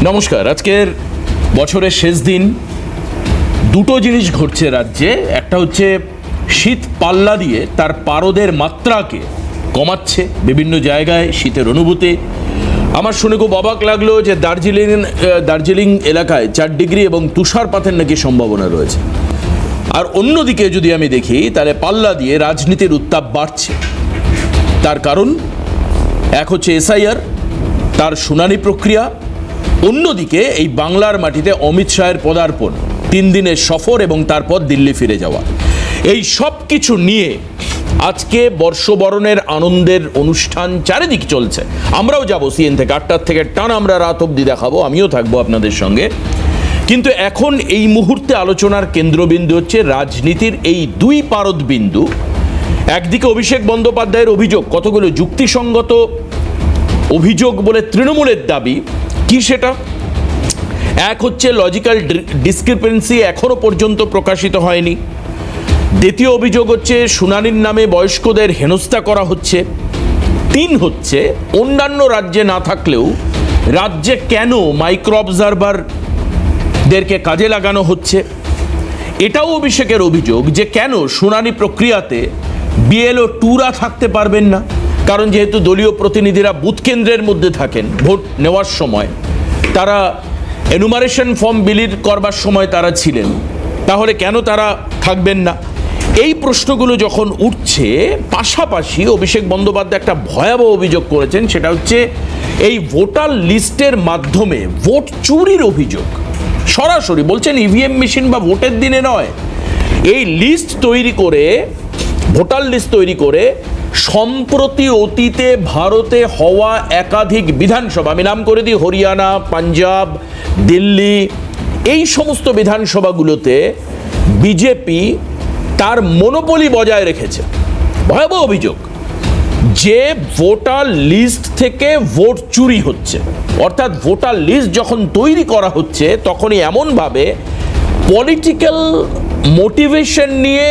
নমস্কার। আজকের বছরের শেষ দিন দুটো জিনিস ঘটছে রাজ্যে। একটা হচ্ছে শীত পাল্লা দিয়ে তার পারদের মাত্রাকে কমাচ্ছে বিভিন্ন জায়গায় শীতের অনুভূতি। আমার শুনে খুব অবাক লাগলো যে দার্জিলিং এলাকায় 4 ডিগ্রি এবং তুষারপাতের নাকি সম্ভাবনা রয়েছে। আর অন্যদিকে যদি আমি দেখি তাহলে পাল্লা দিয়ে রাজনীতির উত্তাপ বাড়ছে। তার কারণ এক হচ্ছে এসআইআর, তার শুনানি প্রক্রিয়া, অন্যদিকে এই বাংলার মাটিতে অমিত শাহের পদার্পণ, 3 দিনের সফর এবং তারপর দিল্লি ফিরে যাওয়া। এই সব কিছু নিয়ে আজকে বর্ষবরণের আনন্দের অনুষ্ঠান চারিদিক চলছে। আমরাও যাব সিএন থেকে 8টার থেকে টান আমরা রাত অবধি দেখাবো, আমিও থাকবো আপনাদের সঙ্গে। কিন্তু এখন এই মুহূর্তে আলোচনার কেন্দ্রবিন্দু হচ্ছে রাজনীতির এই দুই পারদ বিন্দু। একদিকে অভিষেক বন্দ্যোপাধ্যায়ের অভিযোগ, কতগুলো যুক্তিসঙ্গত অভিযোগ বলে তৃণমূলের দাবি। কি সেটা? এক হচ্ছে লজিক্যাল ডিসক্রিপেন্সি এখনো পর্যন্ত প্রকাশিত হয়নি। দ্বিতীয় অভিযোগ হচ্ছে শুনানির নামে বয়স্কদের হেনস্থা করা হচ্ছে। 3 হচ্ছে অন্যান্য রাজ্যে না থাকলেও রাজ্যে কেন মাইক্রো অবজারভারদেরকে কাজে লাগানো হচ্ছে। এটাও অভিষেকের অভিযোগ যে কেন শুনানি প্রক্রিয়াতে বিএলও 2রা থাকতে পারবেন না, কারণ যেহেতু দলীয় প্রতিনিধিরা বুথ কেন্দ্রের মধ্যে থাকেন ভোট নেওয়ার সময়, তারা এনুমারেশন ফর্ম বিলি করবার সময় তারা ছিলেন, তাহলে কেন তারা থাকবেন না? এই প্রশ্নগুলো যখন উঠছে, পাশাপাশি অভিষেক বন্দ্যোপাধ্যায় একটা ভয়াবহ অভিযোগ করেছেন, সেটা হচ্ছে এই ভোটার লিস্টের মাধ্যমে ভোট চুরির অভিযোগ। সরাসরি বলছেন ইভিএম মেশিন বা ভোটের দিনে নয়, এই লিস্ট তৈরি করে, ভোটার লিস্ট তৈরি করে সম্প্রতি অতীতে ভারতে হওয়া একাধিক বিধানসভা, আমি নাম করে দিই হরিয়ানা, পাঞ্জাব, দিল্লি, এই সমস্ত বিধানসভাগুলোতে বিজেপি তার মনোপলি বজায় রেখেছে। ভয়াবহ অভিযোগ যে ভোটার লিস্ট থেকে ভোট চুরি হচ্ছে, অর্থাৎ ভোটার লিস্ট যখন তৈরি করা হচ্ছে তখনই এমনভাবে পলিটিক্যাল মোটিভেশন নিয়ে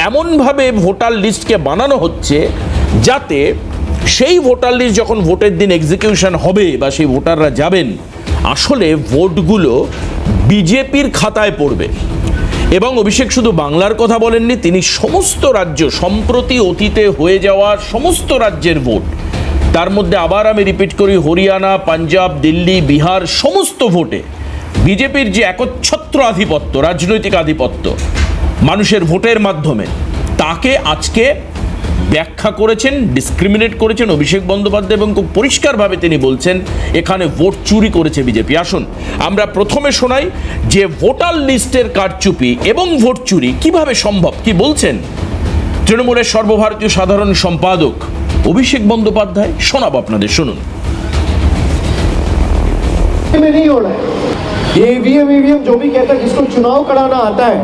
এমনভাবে ভোটার লিস্টকে বানানো হচ্ছে যাতে সেই ভোটার লিস্ট যখন ভোটের দিন এক্সিকিউশন হবে বা সেই ভোটাররা যাবেন, আসলে ভোটগুলো বিজেপির খাতায় পড়বে। এবং অভিষেক শুধু বাংলার কথা বলেননি, তিনি সমস্ত রাজ্য, সম্প্রতি অতীতে হয়ে যাওয়া সমস্ত রাজ্যের ভোট, তার মধ্যে আবার আমি রিপিট করি হরিয়ানা, পাঞ্জাব, দিল্লি, বিহার, সমস্ত ভোটে বিজেপির যে একচ্ছত্র আধিপত্য, রাজনৈতিক আধিপত্য মানুষের ভোটের মাধ্যমে, তাকে আজকে ব্যাখ্যা করেছেন, ডিসক্রিমিনেট করেছেন অভিষেক বন্দ্যোপাধ্যায় এবং খুব পরিষ্কারভাবে তিনি বলছেন এখানে ভোট চুরি করেছে বিজেপি। আসুন আমরা প্রথমে শোনাই যে ভোটার লিস্টের কারচুপি এবং ভোট চুরি কিভাবে সম্ভব, কি বলছেন তৃণমূলের সর্বভারতীয় সাধারণ সম্পাদক অভিষেক বন্দ্যোপাধ্যায়। শোনাবো আপনাদের, শুনুন। ये ईवीएम जो भी कहता है जिसको चुनाव कराना आता है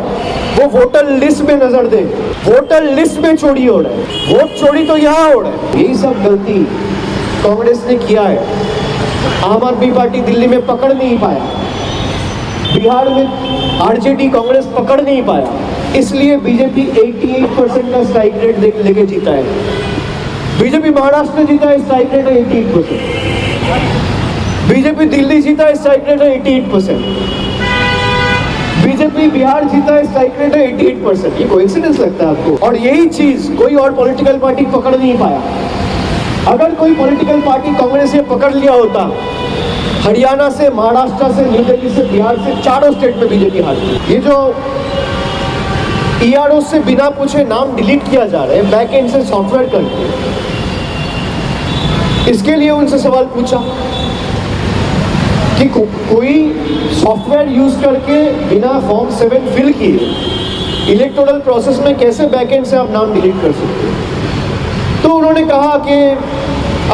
वो वोटर लिस्ट में नजर दे। वोटर लिस्ट में चोरी हो रहा है, वोट चोरी तो यहाँ हो रहा है। यही सब गलती कांग्रेस ने किया है। आम आदमी पार्टी दिल्ली में पकड़ नहीं पाया, बिहार में आरजेडी कांग्रेस पकड़ नहीं पाया, इसलिए बीजेपी 88% का स्ट्राइक रेट लेके जीता है। बीजेपी महाराष्ट्र में जीता है, स्ट्राइक रेट है 88%। बीजेपी दिल्ली जीता है, स्ट्राइक रेट है 88%। बीजेपी बिहार जीता है, स्ट्राइक रेट है 88%। ये कोइंसिडेंस लगता है आपको? और यही चीज कोई और पॉलिटिकल पार्टी पकड़ नहीं पाया। अगर कोई पॉलिटिकल पार्टी कांग्रेस से पकड़ लिया होता, हरियाणा से, महाराष्ट्र से, न्यू दिल्ली से, बिहार से, चारों स्टेट में बीजेपी हारती। ये जो ईआरओ से बिना पूछे नाम डिलीट किया जा रहा है बैक एंड से सॉफ्टवेयर करके, इसके लिए उनसे सवाल पूछा कि कोई सॉफ्टवेयर यूज करके बिना फॉर्म 7 फिल किए इलेक्टोरल प्रोसेस में कैसे बैकएंड से आप नाम डिलीट कर सकते हैं। तो उन्होंने कहा कि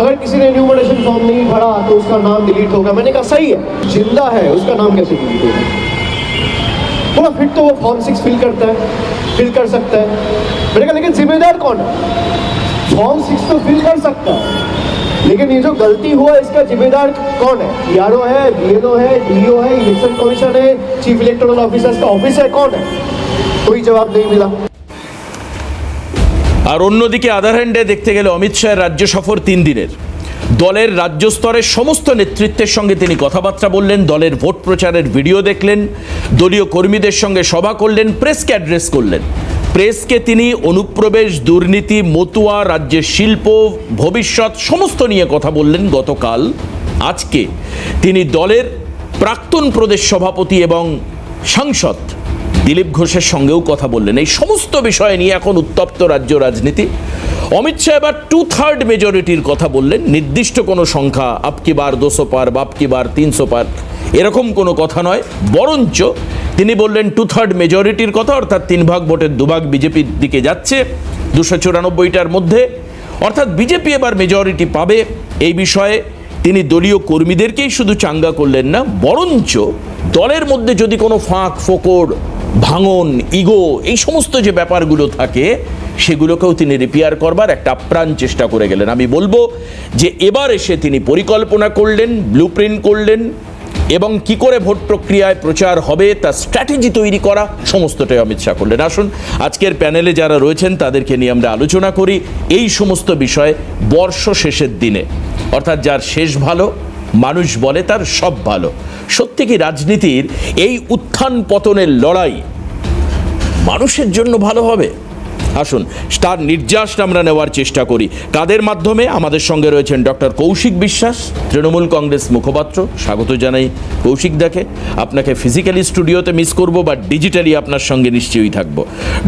अगर किसी ने एन्यूमरेशन फॉर्म नहीं भरा तो उसका नाम डिलीट होगा। मैंने कहा सही है, जिंदा है, उसका नाम कैसे डिलीट होगा? बोला फिर तो वो फॉर्म 6 फिल कर सकता है। मैंने कहा लेकिन जिम्मेदार कौन है? फॉर्म 6 तो फिल कर सकता है, लेकिन ये जो गलती हुआ इसका जिम्मेदार कौन है? ईआरओ है, बीएलओ है, डीओ है, इलेक्शन कमीशन है, चीफ इलेक्टोरल ऑफिसर का ऑफिस है, कौन है? कोई जवाब नहीं मिला। আর অন্যদিকে আদার হ্যান্ডে দেখতে গেলে অমিত শাহের রাজ্য সফর 3 দিনের, দলের রাজ্য স্তরের সমস্ত নেতৃত্বের সঙ্গে তিনি কথাবার্তা বললেন, দলের ভোট প্রচারের ভিডিও দেখলেন, দলীয় কর্মীদের সঙ্গে সভা করলেন, প্রেসকে অ্যাড্রেস করলেন। প্রেসকে তিনি অনুপ্রবেশ, দুর্নীতি, মতুয়া, রাজ্যের শিল্প, ভবিষ্যৎ সমস্ত নিয়ে কথা বললেন গতকাল। আজকে তিনি দলের প্রাক্তন প্রদেশ সভাপতি এবং সাংসদ দিলীপ ঘোষের সঙ্গেও কথা বললেন। এই সমস্ত বিষয় নিয়ে এখন উত্তপ্ত রাজ্য রাজনীতি। অমিত শাহ এবার 2/3 মেজরিটির কথা বললেন। নির্দিষ্ট কোনো সংখ্যা, আপকি বার 200 পার, বাপকি বার 300 পার, এরকম কোনো কথা নয়, বরঞ্চ তিনি বললেন 2/3 মেজরিটির কথা, অর্থাৎ 3 ভাগ ভোটের 2 ভাগ বিজেপির দিকে যাচ্ছে 294টার মধ্যে, অর্থাৎ বিজেপি এবার মেজরিটি পাবে। এই বিষয়ে তিনি দলীয় কর্মীদেরকেই শুধু চাঙ্গা করলেন না, বরঞ্চ দলের মধ্যে যদি কোনো ফাঁক ফোকর, ভাঙন, ইগো, এই সমস্ত যে ব্যাপারগুলো থাকে সেগুলোকেও তিনি রিপেয়ার করবার একটা আপ্রাণ চেষ্টা করে গেলেন। আমি বলবো যে এবার এসে তিনি পরিকল্পনা করলেন, ব্লুপ্রিন্ট করলেন এবং কি করে ভোট প্রক্রিয়ায় প্রচার হবে তার স্ট্র্যাটেজি তৈরি করা সমস্তটাই অমিত শাহ করলেন। আসুন আজকের প্যানেলে যারা রয়েছেন তাদেরকে নিয়ে আমরা আলোচনা করি এই সমস্ত বিষয়ে বর্ষ শেষের দিনে, অর্থাৎ যার শেষ ভালো, মানুষ বলে তার সব ভালো। সত্যি কি রাজনীতির এই উত্থান পতনের লড়াই মানুষের জন্য ভালো হবে? আসুন তার নির্যাস আমরা নেওয়ার চেষ্টা করি। কাদের মাধ্যমে? আমাদের সঙ্গে রয়েছেন ডক্টর কৌশিক বিশ্বাস, তৃণমূল কংগ্রেস মুখপাত্র। স্বাগত জানাই কৌশিক দাকে। আপনাকে ফিজিক্যালি স্টুডিওতে মিস করব, বা ডিজিটালি আপনার সঙ্গে নিশ্চয়ই থাকবো।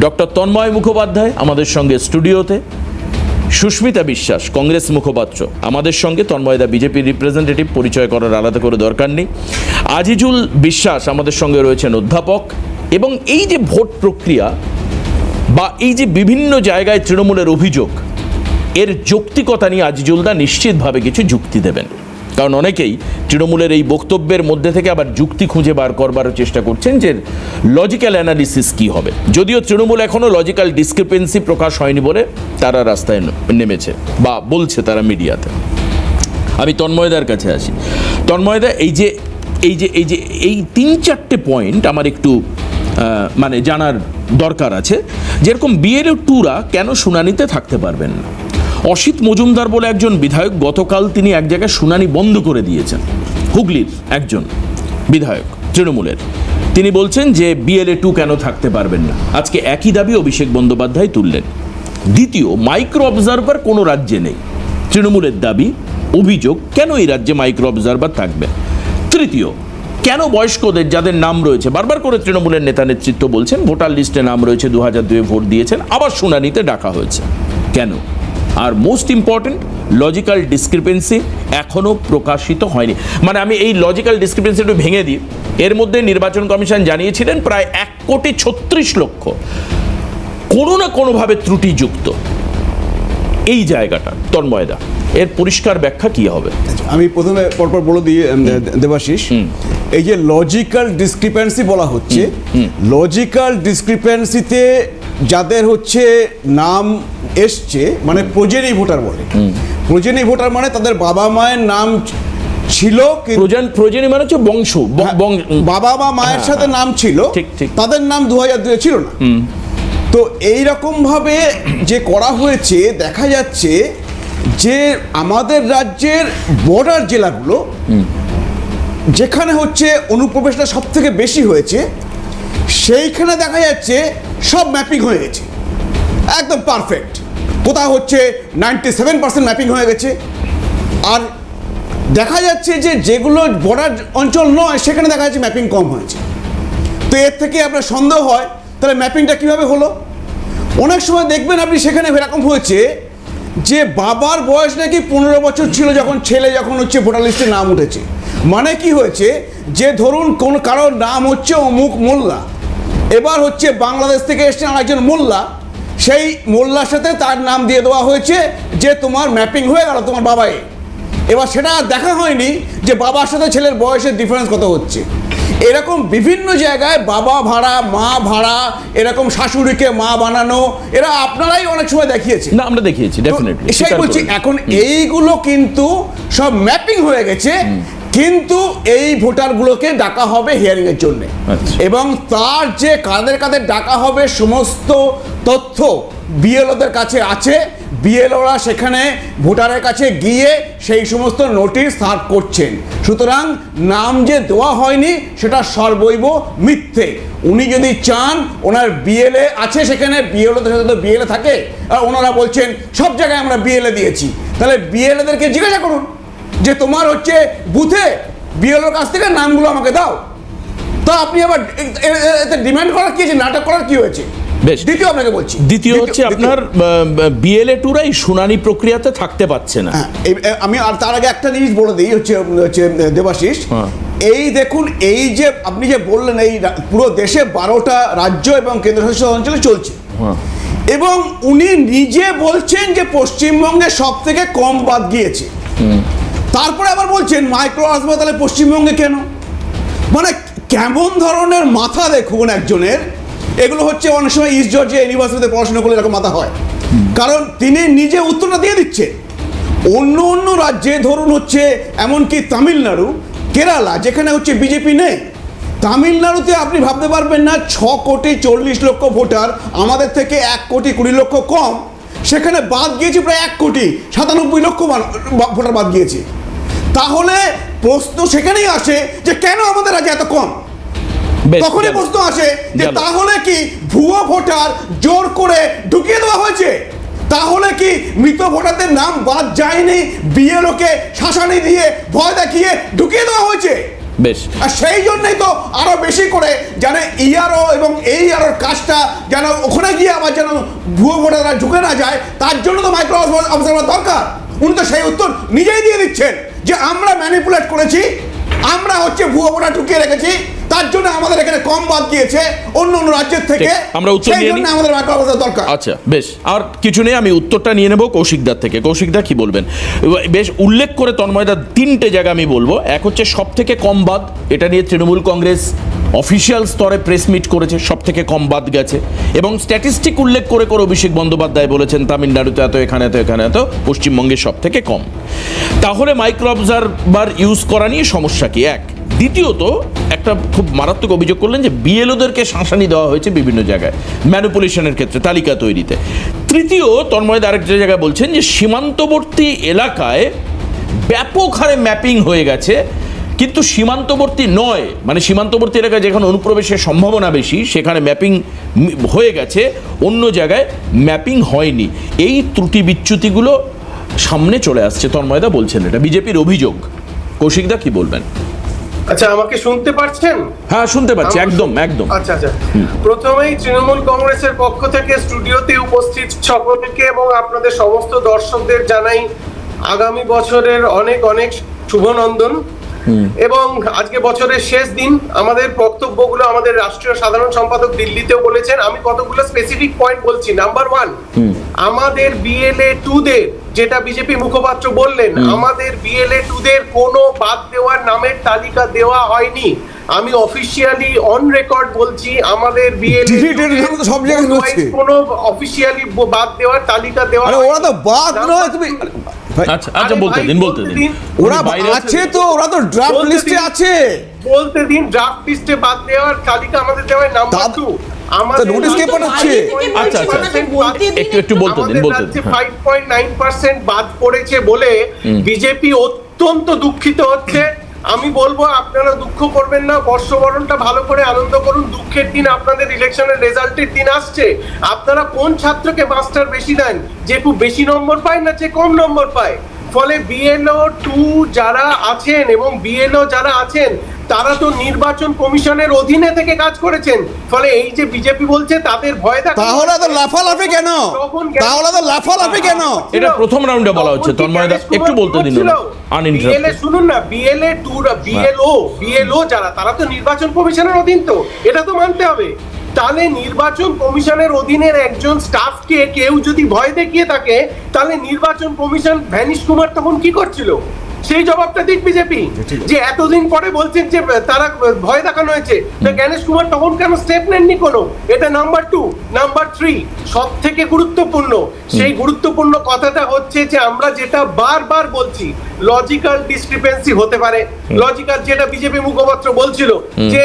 ডক্টর তন্ময় মুখোপাধ্যায় আমাদের সঙ্গে স্টুডিওতে। সুস্মিতা বিশ্বাস, কংগ্রেস মুখপাত্র, আমাদের সঙ্গে। তন্ময়দা বিজেপির রিপ্রেজেন্টেটিভ, পরিচয় করার আলাদা করে দরকার নেই। আজিজুল বিশ্বাস আমাদের সঙ্গে রয়েছেন অধ্যাপক। এবং এই যে ভোট প্রক্রিয়া বা এই যে বিভিন্ন জায়গায় তৃণমূলের অভিযোগ, এর যৌক্তিকতা নিয়ে আজিজুলদা নিশ্চিতভাবে কিছু যুক্তি দেবেন, কারণ অনেকেই তৃণমূলের এই বক্তব্যের মধ্যে থেকে আবার যুক্তি খুঁজে বার করবার চেষ্টা করছেন যে লজিক্যাল অ্যানালিসিস কী হবে। যদিও তৃণমূল এখনও লজিক্যাল ডিসক্রিপেন্সি প্রকাশ হয়নি বলে তারা রাস্তায় নেমেছে বা বলছে তারা মিডিয়াতে। আমি তন্ময়দার কাছে আসি। তন্ময়দা, এই 3-4টে পয়েন্ট আমার একটু মানে জানার দরকার আছে। যেরকম বিএলও 2রা কেন শুনানিতে থাকতে পারবেন না? অসিত মজুমদার বলে একজন বিধায়ক, গতকাল তিনি এক জায়গায় শুনানি বন্ধ করে দিয়েছেন। হুগলির একজন বিধায়ক তৃণমূলের, তিনি বলছেন যে বিএলএ 2 কেন থাকতে পারবেন না। আজকে একই দাবি অভিষেক বন্দ্যোপাধ্যায় তুললেন। দ্বিতীয়, মাইক্রো অবজারভার কোনো রাজ্যে নেই। তৃণমূলের দাবি, অভিযোগ, কেন এই রাজ্যে মাইক্রো অবজারভার থাকবে। তৃতীয়, কেন বয়স্কদের যাদের নাম রয়েছে, বারবার করে তৃণমূলের নেতা নেতৃত্ব বলছেন ভোটার লিস্টে নাম রয়েছে, 2002 ভোট দিয়েছেন, আবার শুনানিতে ডাকা হয়েছে, কেন? আর মোস্ট ইম্পর্টেন্ট, লজিক্যাল ডিসক্রিপেন্সি এখনও প্রকাশিত হয়নি। মানে আমি এই লজিক্যাল ডিসক্রিপেন্সি একটু ভেঙে দিই। এর মধ্যে নির্বাচন কমিশন জানিয়েছিলেন প্রায় 1,36,00,000 কোনো না কোনোভাবে ত্রুটিযুক্ত। এই জায়গাটা তন্ময়দা, এর পরিষ্কার ব্যাখ্যা কি হবে? আমি প্রথমে পরপর বলে দিই দেবাশিস, এই যে লজিক্যাল ডিসক্রিপেন্সি বলা হচ্ছে, লজিক্যাল ডিসক্রিপেন্সিতে যাদের হচ্ছে নাম এসছে, মানে প্রজেনি ভোটার বলে। প্রজেনি ভোটার মানে তাদের বাবা মায়ের নাম ছিল, প্রজেনি মানে হচ্ছে বংশ, বাবা বা মায়ের সাথে নাম ছিল, তাদের নাম 2002 ছিল না। তো এইরকম ভাবে যে করা হয়েছে, দেখা যাচ্ছে যে আমাদের রাজ্যের বর্ডার জেলাগুলো যেখানে হচ্ছে অনুপ্রবেশটা সব থেকে বেশি হয়েছে, সেইখানে দেখা যাচ্ছে সব ম্যাপিং হয়ে গেছে, একদম পারফেক্ট। কোথাও হচ্ছে 97% ম্যাপিং হয়ে গেছে। আর দেখা যাচ্ছে যে যেগুলো বর্ডার অঞ্চল নয় সেখানে দেখা যাচ্ছে ম্যাপিং কম হয়েছে। তো এর থেকে আপনার সন্দেহ হয় তাহলে ম্যাপিংটা কীভাবে হলো। অনেক সময় দেখবেন আপনি সেখানে এরকম হয়েছে যে বাবার বয়স নাকি 15 বছর ছিল যখন ছেলে হচ্ছে ভোটার লিস্টে নাম উঠেছে। মানে কি হয়েছে যে ধরুন কোন কারোর নাম হচ্ছে অমুক মোল্লা, এবার হচ্ছে বাংলাদেশ থেকে এসছেন আরেকজন মোল্লা, সেই মোল্লার সাথে তার নাম দিয়ে দেওয়া হয়েছে যে তোমার ম্যাপিং হয়ে গেল তোমার বাবাই। এবার সেটা দেখা হয়নি যে বাবার সাথে ছেলের বয়সের ডিফারেন্স কত হচ্ছে। এরকম বিভিন্ন জায়গায় বাবা ভাড়া, মা ভাড়া, এরকম শাশুড়িকে মা বানানো, এরা আপনারাই অনেক সময় দেখিয়েছে। না, আমরা দেখিয়েছি ডেফিনেটলি। সেই বলছি, এখন এইগুলো কিন্তু সব ম্যাপিং হয়ে গেছে, কিন্তু এই ভোটারগুলোকে ডাকা হবে হিয়ারিং এর জন্য, এবং তার যে কাদের কাদের ডাকা হবে সমস্ত তথ্য বিএলওদের কাছে আছে, বিএলওরা সেখানে ভোটারের কাছে গিয়ে সেই সমস্ত নোটিশ সার্ভ করছেন। সুতরাং নাম যে দেওয়া হয়নি সেটা সর্বৈব মিথ্যে। উনি যদি চান, ওনার বিএলএ আছে সেখানে, বিএলওদের সাথে তো বিএলএ থাকে, আর ওনারা বলছেন সব জায়গায় আমরা বিএলএ দিয়েছি, তাহলে বিএলএদেরকে জিজ্ঞাসা করুন যে তোমার হচ্ছে বুথে বিএলওর কাছ থেকে নামগুলো আমাকে দাও। তা আপনি আবার এতে ডিমান্ড করার কি আছে, নাটক করার কি হয়েছে? বেশ, দ্বিতীয় আপনাকে বলছি, দ্বিতীয় হচ্ছে আপনার বিএলএ টুরাই শুনানি প্রক্রিয়াতে থাকতে পারছে না। আমি আর তার আগে একটা জিনিস বলে দিই, হচ্ছে দেবাশিস, এই দেখুন, এই যে আপনি যে বললেন এই পুরো দেশে 12টা রাজ্য এবং কেন্দ্রশাসিত অঞ্চলে চলছে, এবং উনি নিজে বলছেন যে পশ্চিমবঙ্গে সব থেকে কম বাদ গিয়েছে, তারপরে আবার বলছেন মাইক্রো হাসপাতালে পশ্চিমবঙ্গে কেন? মানে কেমন ধরনের মাথা দেখুন একজনের। এগুলো হচ্ছে অনেক সময় ইস্ট জর্জিয়া ইউনিভার্সিটিতে পড়াশোনা করলে এরকম মাথা হয়, কারণ তিনি নিজে উত্তরটা দিয়ে দিচ্ছে। অন্য অন্য রাজ্যে ধরুন হচ্ছে এমনকি তামিলনাড়ু, কেরালা, যেখানে হচ্ছে বিজেপি নেই, তামিলনাড়ুতে আপনি ভাবতে পারবেন না 6,40,00,000 ভোটার, আমাদের থেকে 1,20,00,000 কম, সেখানে বাদ গিয়েছে প্রায় 1,97,00,000 ভোটার বাদ গিয়েছে। তাহলে প্রশ্ন সেখানেই আসে যে কেন আমাদের রাজ্যে এত কম। তখনই প্রশ্ন আসে যে তাহলে কি ভুয়ো ভোটার জোর করে ঢুকিয়ে দেওয়া হয়েছে? তাহলে কি মৃত ভোটারদের নাম বাদ যায়নি, বিএলওকে শাসানি দিয়ে ভয় দেখিয়ে ঢুকিয়ে দেওয়া হয়েছে? বেশ, আর সেই জন্যই তো আরো বেশি করে যেন ইআরও এবং এইআরওর কাজটা যেন ওখানে গিয়ে আবার যেন ভুয়ো ভোটাররা ঢুকে না যায়, তার জন্য তো মাইক্রো অবজারভার দরকার। উনি তো সেই উত্তর নিজেই দিয়ে দিচ্ছেন যে আমরা ম্যানিপুলেট করেছি, আমরা হচ্ছে ভুয়ো ভোটার ঢুকিয়ে রেখেছি, তার জন্য আমাদের এখানে কম বাদ গিয়েছে অন্য অন্য রাজ্যের থেকে, আমরা উত্তর নিয়ে নিই, আমাদের মাইক্রো অবজারভার দরকার। আচ্ছা বেশ, আর কিছু নেই, আমি উত্তরটা নিয়ে নেব কৌশিকদার থেকে। কৌশিকদা কি বলবেন? বেশ উল্লেখ করে তন্ময়দা 3টে জায়গা আমি বলবো। এক হচ্ছে সব থেকে কম বাদ, এটা নিয়ে তৃণমূল কংগ্রেস অফিসিয়াল স্তরে প্রেস মিট করেছে, সব থেকে কম বাদ গেছে, এবং স্ট্যাটিস্টিক উল্লেখ করে করে অভিষেক বন্দ্যোপাধ্যায় বলেছেন তামিলনাড়ুতে এত, এখানে এত, এখানে এত, পশ্চিমবঙ্গে সব থেকে কম। তাহলে মাইক্রো অবজারভার ইউজ করা নিয়ে সমস্যা কি? এক। দ্বিতীয়ত একটা খুব মারাত্মক অভিযোগ করলেন যে বিএলওদেরকে শাসানি দেওয়া হয়েছে বিভিন্ন জায়গায় ম্যানিপুলেশনের ক্ষেত্রে, তালিকা তৈরিতে। তৃতীয়, তন্ময় আরেকটা জায়গায় বলছেন যে সীমান্তবর্তী এলাকায় ব্যাপক হারে ম্যাপিং হয়ে গেছে, কিন্তু সীমান্তবর্তী নয়, মানে সীমান্তবর্তী এলাকায় যেখানে অনুপ্রবেশের সম্ভাবনা বেশি সেখানে ম্যাপিং হয়ে গেছে, অন্য জায়গায় ম্যাপিং হয়নি। এই ত্রুটি বিচ্যুতিগুলো সামনে চলে আসছে, তন্ময়দা বলছেন এটা বিজেপির অভিযোগ। কৌশিকদা কি বলবেন? আচ্ছা, আমাকে শুনতে পাচ্ছেন? হ্যাঁ, শুনতে পাচ্ছি, একদম একদম। আচ্ছা আচ্ছা, প্রথমেই তৃণমূল কংগ্রেসের পক্ষ থেকে স্টুডিওতে উপস্থিত সকলকে এবং আপনাদের সমস্ত দর্শকদের জানাই আগামী বছরের অনেক অনেক শুভনন্দন। এবং আজকে বছরের শেষ দিন, আমাদের বক্তব্যগুলো আমাদের রাষ্ট্রীয় সাধারণ সম্পাদক দিল্লিতেও বলেছেন। আমি কতগুলো স্পেসিফিক পয়েন্ট বলছি। নাম্বার 1, আমাদের বিএলএ 2দের, যেটা বিজেপি মুখপাত্র বললেন, আমাদের বিএলএ 2দের কোনো বাদ দেওয়ার নামের তালিকা দেওয়া হয়নি। আমি অফিসিয়ালি অন রেকর্ড বলছি, আমাদের বিএলএ সব জায়গায় হচ্ছে, কোনো অফিসিয়ালি বাদ দেওয়ার তালিকা দেওয়া, আরে ওরা তো বাদ নয়, তুমি আচ্ছা আচ্ছা বলতে দিন, বলতে দিন। ওরা আছে তো, ওরা তো ড্রাফট লিস্টে আছে, বলতে দিন। ড্রাফট লিস্টে বাদ দেওয়ার তালিকা আমাদের দেওয়ার নাম্বার 2, আমাদের নোটিশ কে পাঠাচ্ছে? আচ্ছা আচ্ছা, একটু বলতে দিন, বলতে দিন। 5.9% বাদ পড়েছে বলে বিজেপি অত্যন্ত দুঃখিত হচ্ছে। আমি বলবো আপনারা দুঃখ করবেন না, বর্ষবরণটা ভালো করে আনন্দ করুন। দুঃখের দিন আপনাদের ইলেকশনের রেজাল্টের দিন আসছে। আপনারা কোন ছাত্রকে মাস্টার বেশি দেন, যে খুব বেশি নম্বর পায় না যে কম নম্বর পায়? ফলে বিএলও 2 যারা আছেন এবং বিএলও যারা আছেন তারা তো নির্বাচন কমিশনের অধীনে থেকে কাজ করেছেন। ফলে এই যে বিজেপি বলছে তাদের ভয় থাকে, তাহলে তো লাফালাফি কেন? তাহলে তো লাফালাফি কেন? এটা প্রথম রাউন্ডে বলা হচ্ছে, তন্ময়দা একটু বলতে দিন আনইন্টারাপ্টেড। শুনুন না, বিএলএ 2 বিএলও যারা, তারা তো নির্বাচন কমিশনের অধীন, তো এটা তো মানতে হবে। তাহলে নির্বাচন কমিশনের অধীনের একজন স্টাফকে কেউ যদি ভয় দেখিয়ে থাকে, তাহলে নির্বাচন কমিশন ভ্যানিশ কুমার তখন কি করছিল? সেই জবাবটা দিক বিজেপি। যে এতদিন পরে বলছেন যে তারা ভয় দেখানো হয়েছে, তা জ্ঞানেশ কুমার তখন কেন স্টেপ নেননি কোনো? এটা নাম্বার 2। নাম্বার 3 সব থেকে গুরুত্বপূর্ণ, সেই গুরুত্বপূর্ণ কথাটা হচ্ছে যে আমরা যেটা বারবার বলছি, লজিক্যাল ডিসক্রিপেন্সি হতে পারে। লজিক্যাল যেটা বিজেপি মুখপাত্র বলছিল যে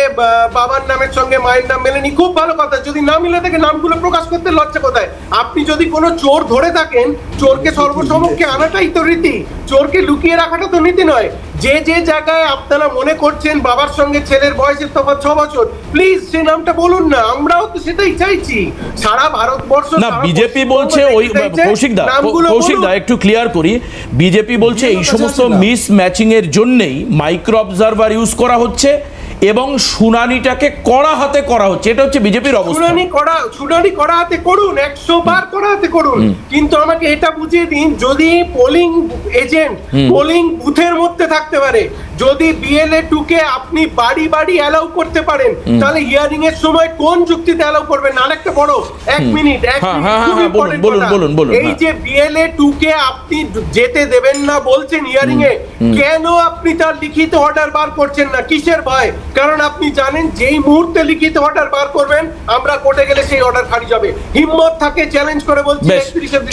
বাবার নামের সঙ্গে মায়ের নাম মেলেনি, খুব ভালো কথা। যদি না মিলে থাকে নামগুলো প্রকাশ করতে লজ্জা কোথায়? আপনি যদি কোনো চোর ধরে থাকেন, চোরকে সর্বসমক্ষে আনাটাই তো রীতি, চোরকে লুকিয়ে রাখাটা তো নীতি নয়। যে যে জায়গায় আপনারা মনে করছেন বাবার সঙ্গে ছেলের বয়সের তফাৎ 6 বছর, প্লিজ সেই নামটা বলুন না, আমরাও তো সেটাই চাইছি। সারা ভারতবর্ষ না, বিজেপি বলছে ওই কৌশিকদা একটু ক্লিয়ার করি, বিজেপি বলছে এই সমস্ত মিস ম্যাচিং এর জন্যই মাইক্রো অবজারভার ইউজ করা হচ্ছে এবং শুনানিটাকে কড়া হাতে করা হচ্ছে। এটা হচ্ছে বিজেপির অবস্থা। শুনানি কড়া হাতে করুন, 100 বার কড়া হাতে করুন, কিন্তু আমাকে এটা বুঝিয়ে দিন, যদি পোলিং এজেন্ট পোলিং বুথের মধ্যে থাকতে পারে, যদি BLA 2 কে আপনি বাড়ি বাড়ি অ্যালাউ করতে পারেন, তাহলে হিয়ারিং এর সময় কোন যুক্তিতে অ্যালাউ করবেন? আরেকটা বড় 1 মিনিট বলুন। এই যে BLA 2 কে আপনি যেতে দেবেন না বলছেন হিয়ারিং এ, কেন আপনি তার লিখিত অর্ডার বার করছেন না? কিসের ভয়? কারণ আপনি জানেন যেই মুহূর্তে লিখিত অর্ডার বার করবেন, আমরা কোর্টে গেলে সেই অর্ডার খারিজ হবে। হিম্মত থাকে চ্যালেঞ্জ করে বলছি।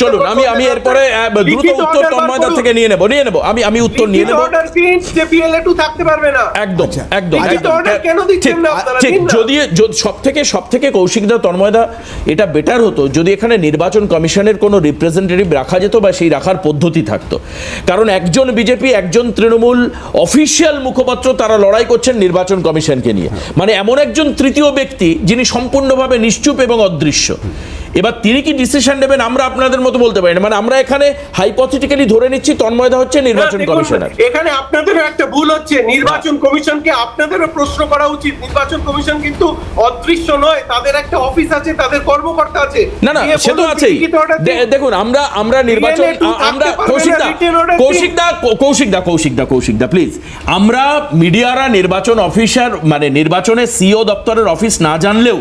চলুন, আমি এরপরে দ্রুত উত্তর তন্ময়দা থেকে নিয়ে নেব। আমি উত্তর নিয়ে নেব। অর্ডার দিন যে BLA 2 থাকতে পারবে না। একদম। লিখিত অর্ডার কেন দিচ্ছেন না আপনারা? ঠিক, যদি সবথেকে কৌশিকদা, তন্ময়দা, এটা বেটার হতো যদি এখানে নির্বাচন কমিশনের কোনো রিপ্রেজেন্টেটিভ রাখা যেত বা সেই রাখার পদ্ধতি থাকতো। কারণ একজন বিজেপি, একজন তৃণমূল অফিসিয়াল মুখপাত্র, তারা লড়াই করছেন নির্বাচন কমিশনকে নিয়ে। মানে এমন একজন তৃতীয় ব্যক্তি যিনি সম্পূর্ণভাবে নিশ্চুপ এবং অদৃশ্য। এবার তিনি কি ডিসিশন নেবেন আমরা আপনাদের মতো বলতে পারি না। মানে আমরা এখানে হাইপোথেটিক্যালি ধরে নিচ্ছি তন্ময়দা হচ্ছে নির্বাচন কমিশনার। এখানে আপনাদেরও একটা ভুল হচ্ছে। নির্বাচন কমিশনকে আপনাদেরও প্রশ্ন করা উচিত। নির্বাচন কমিশন কিন্তু অদৃশ্য নয়, তাদের একটা অফিস আছে, তাদের কর্মকর্তা আছে। না, সে তো আছেই। দেখুন, আমরা নির্বাচন, আমরা কৌশিকদা প্লিজ, আমরা মিডিয়ারা নির্বাচন অফিসার, মানে নির্বাচনের সিও দপ্তরের অফিস না জানলেও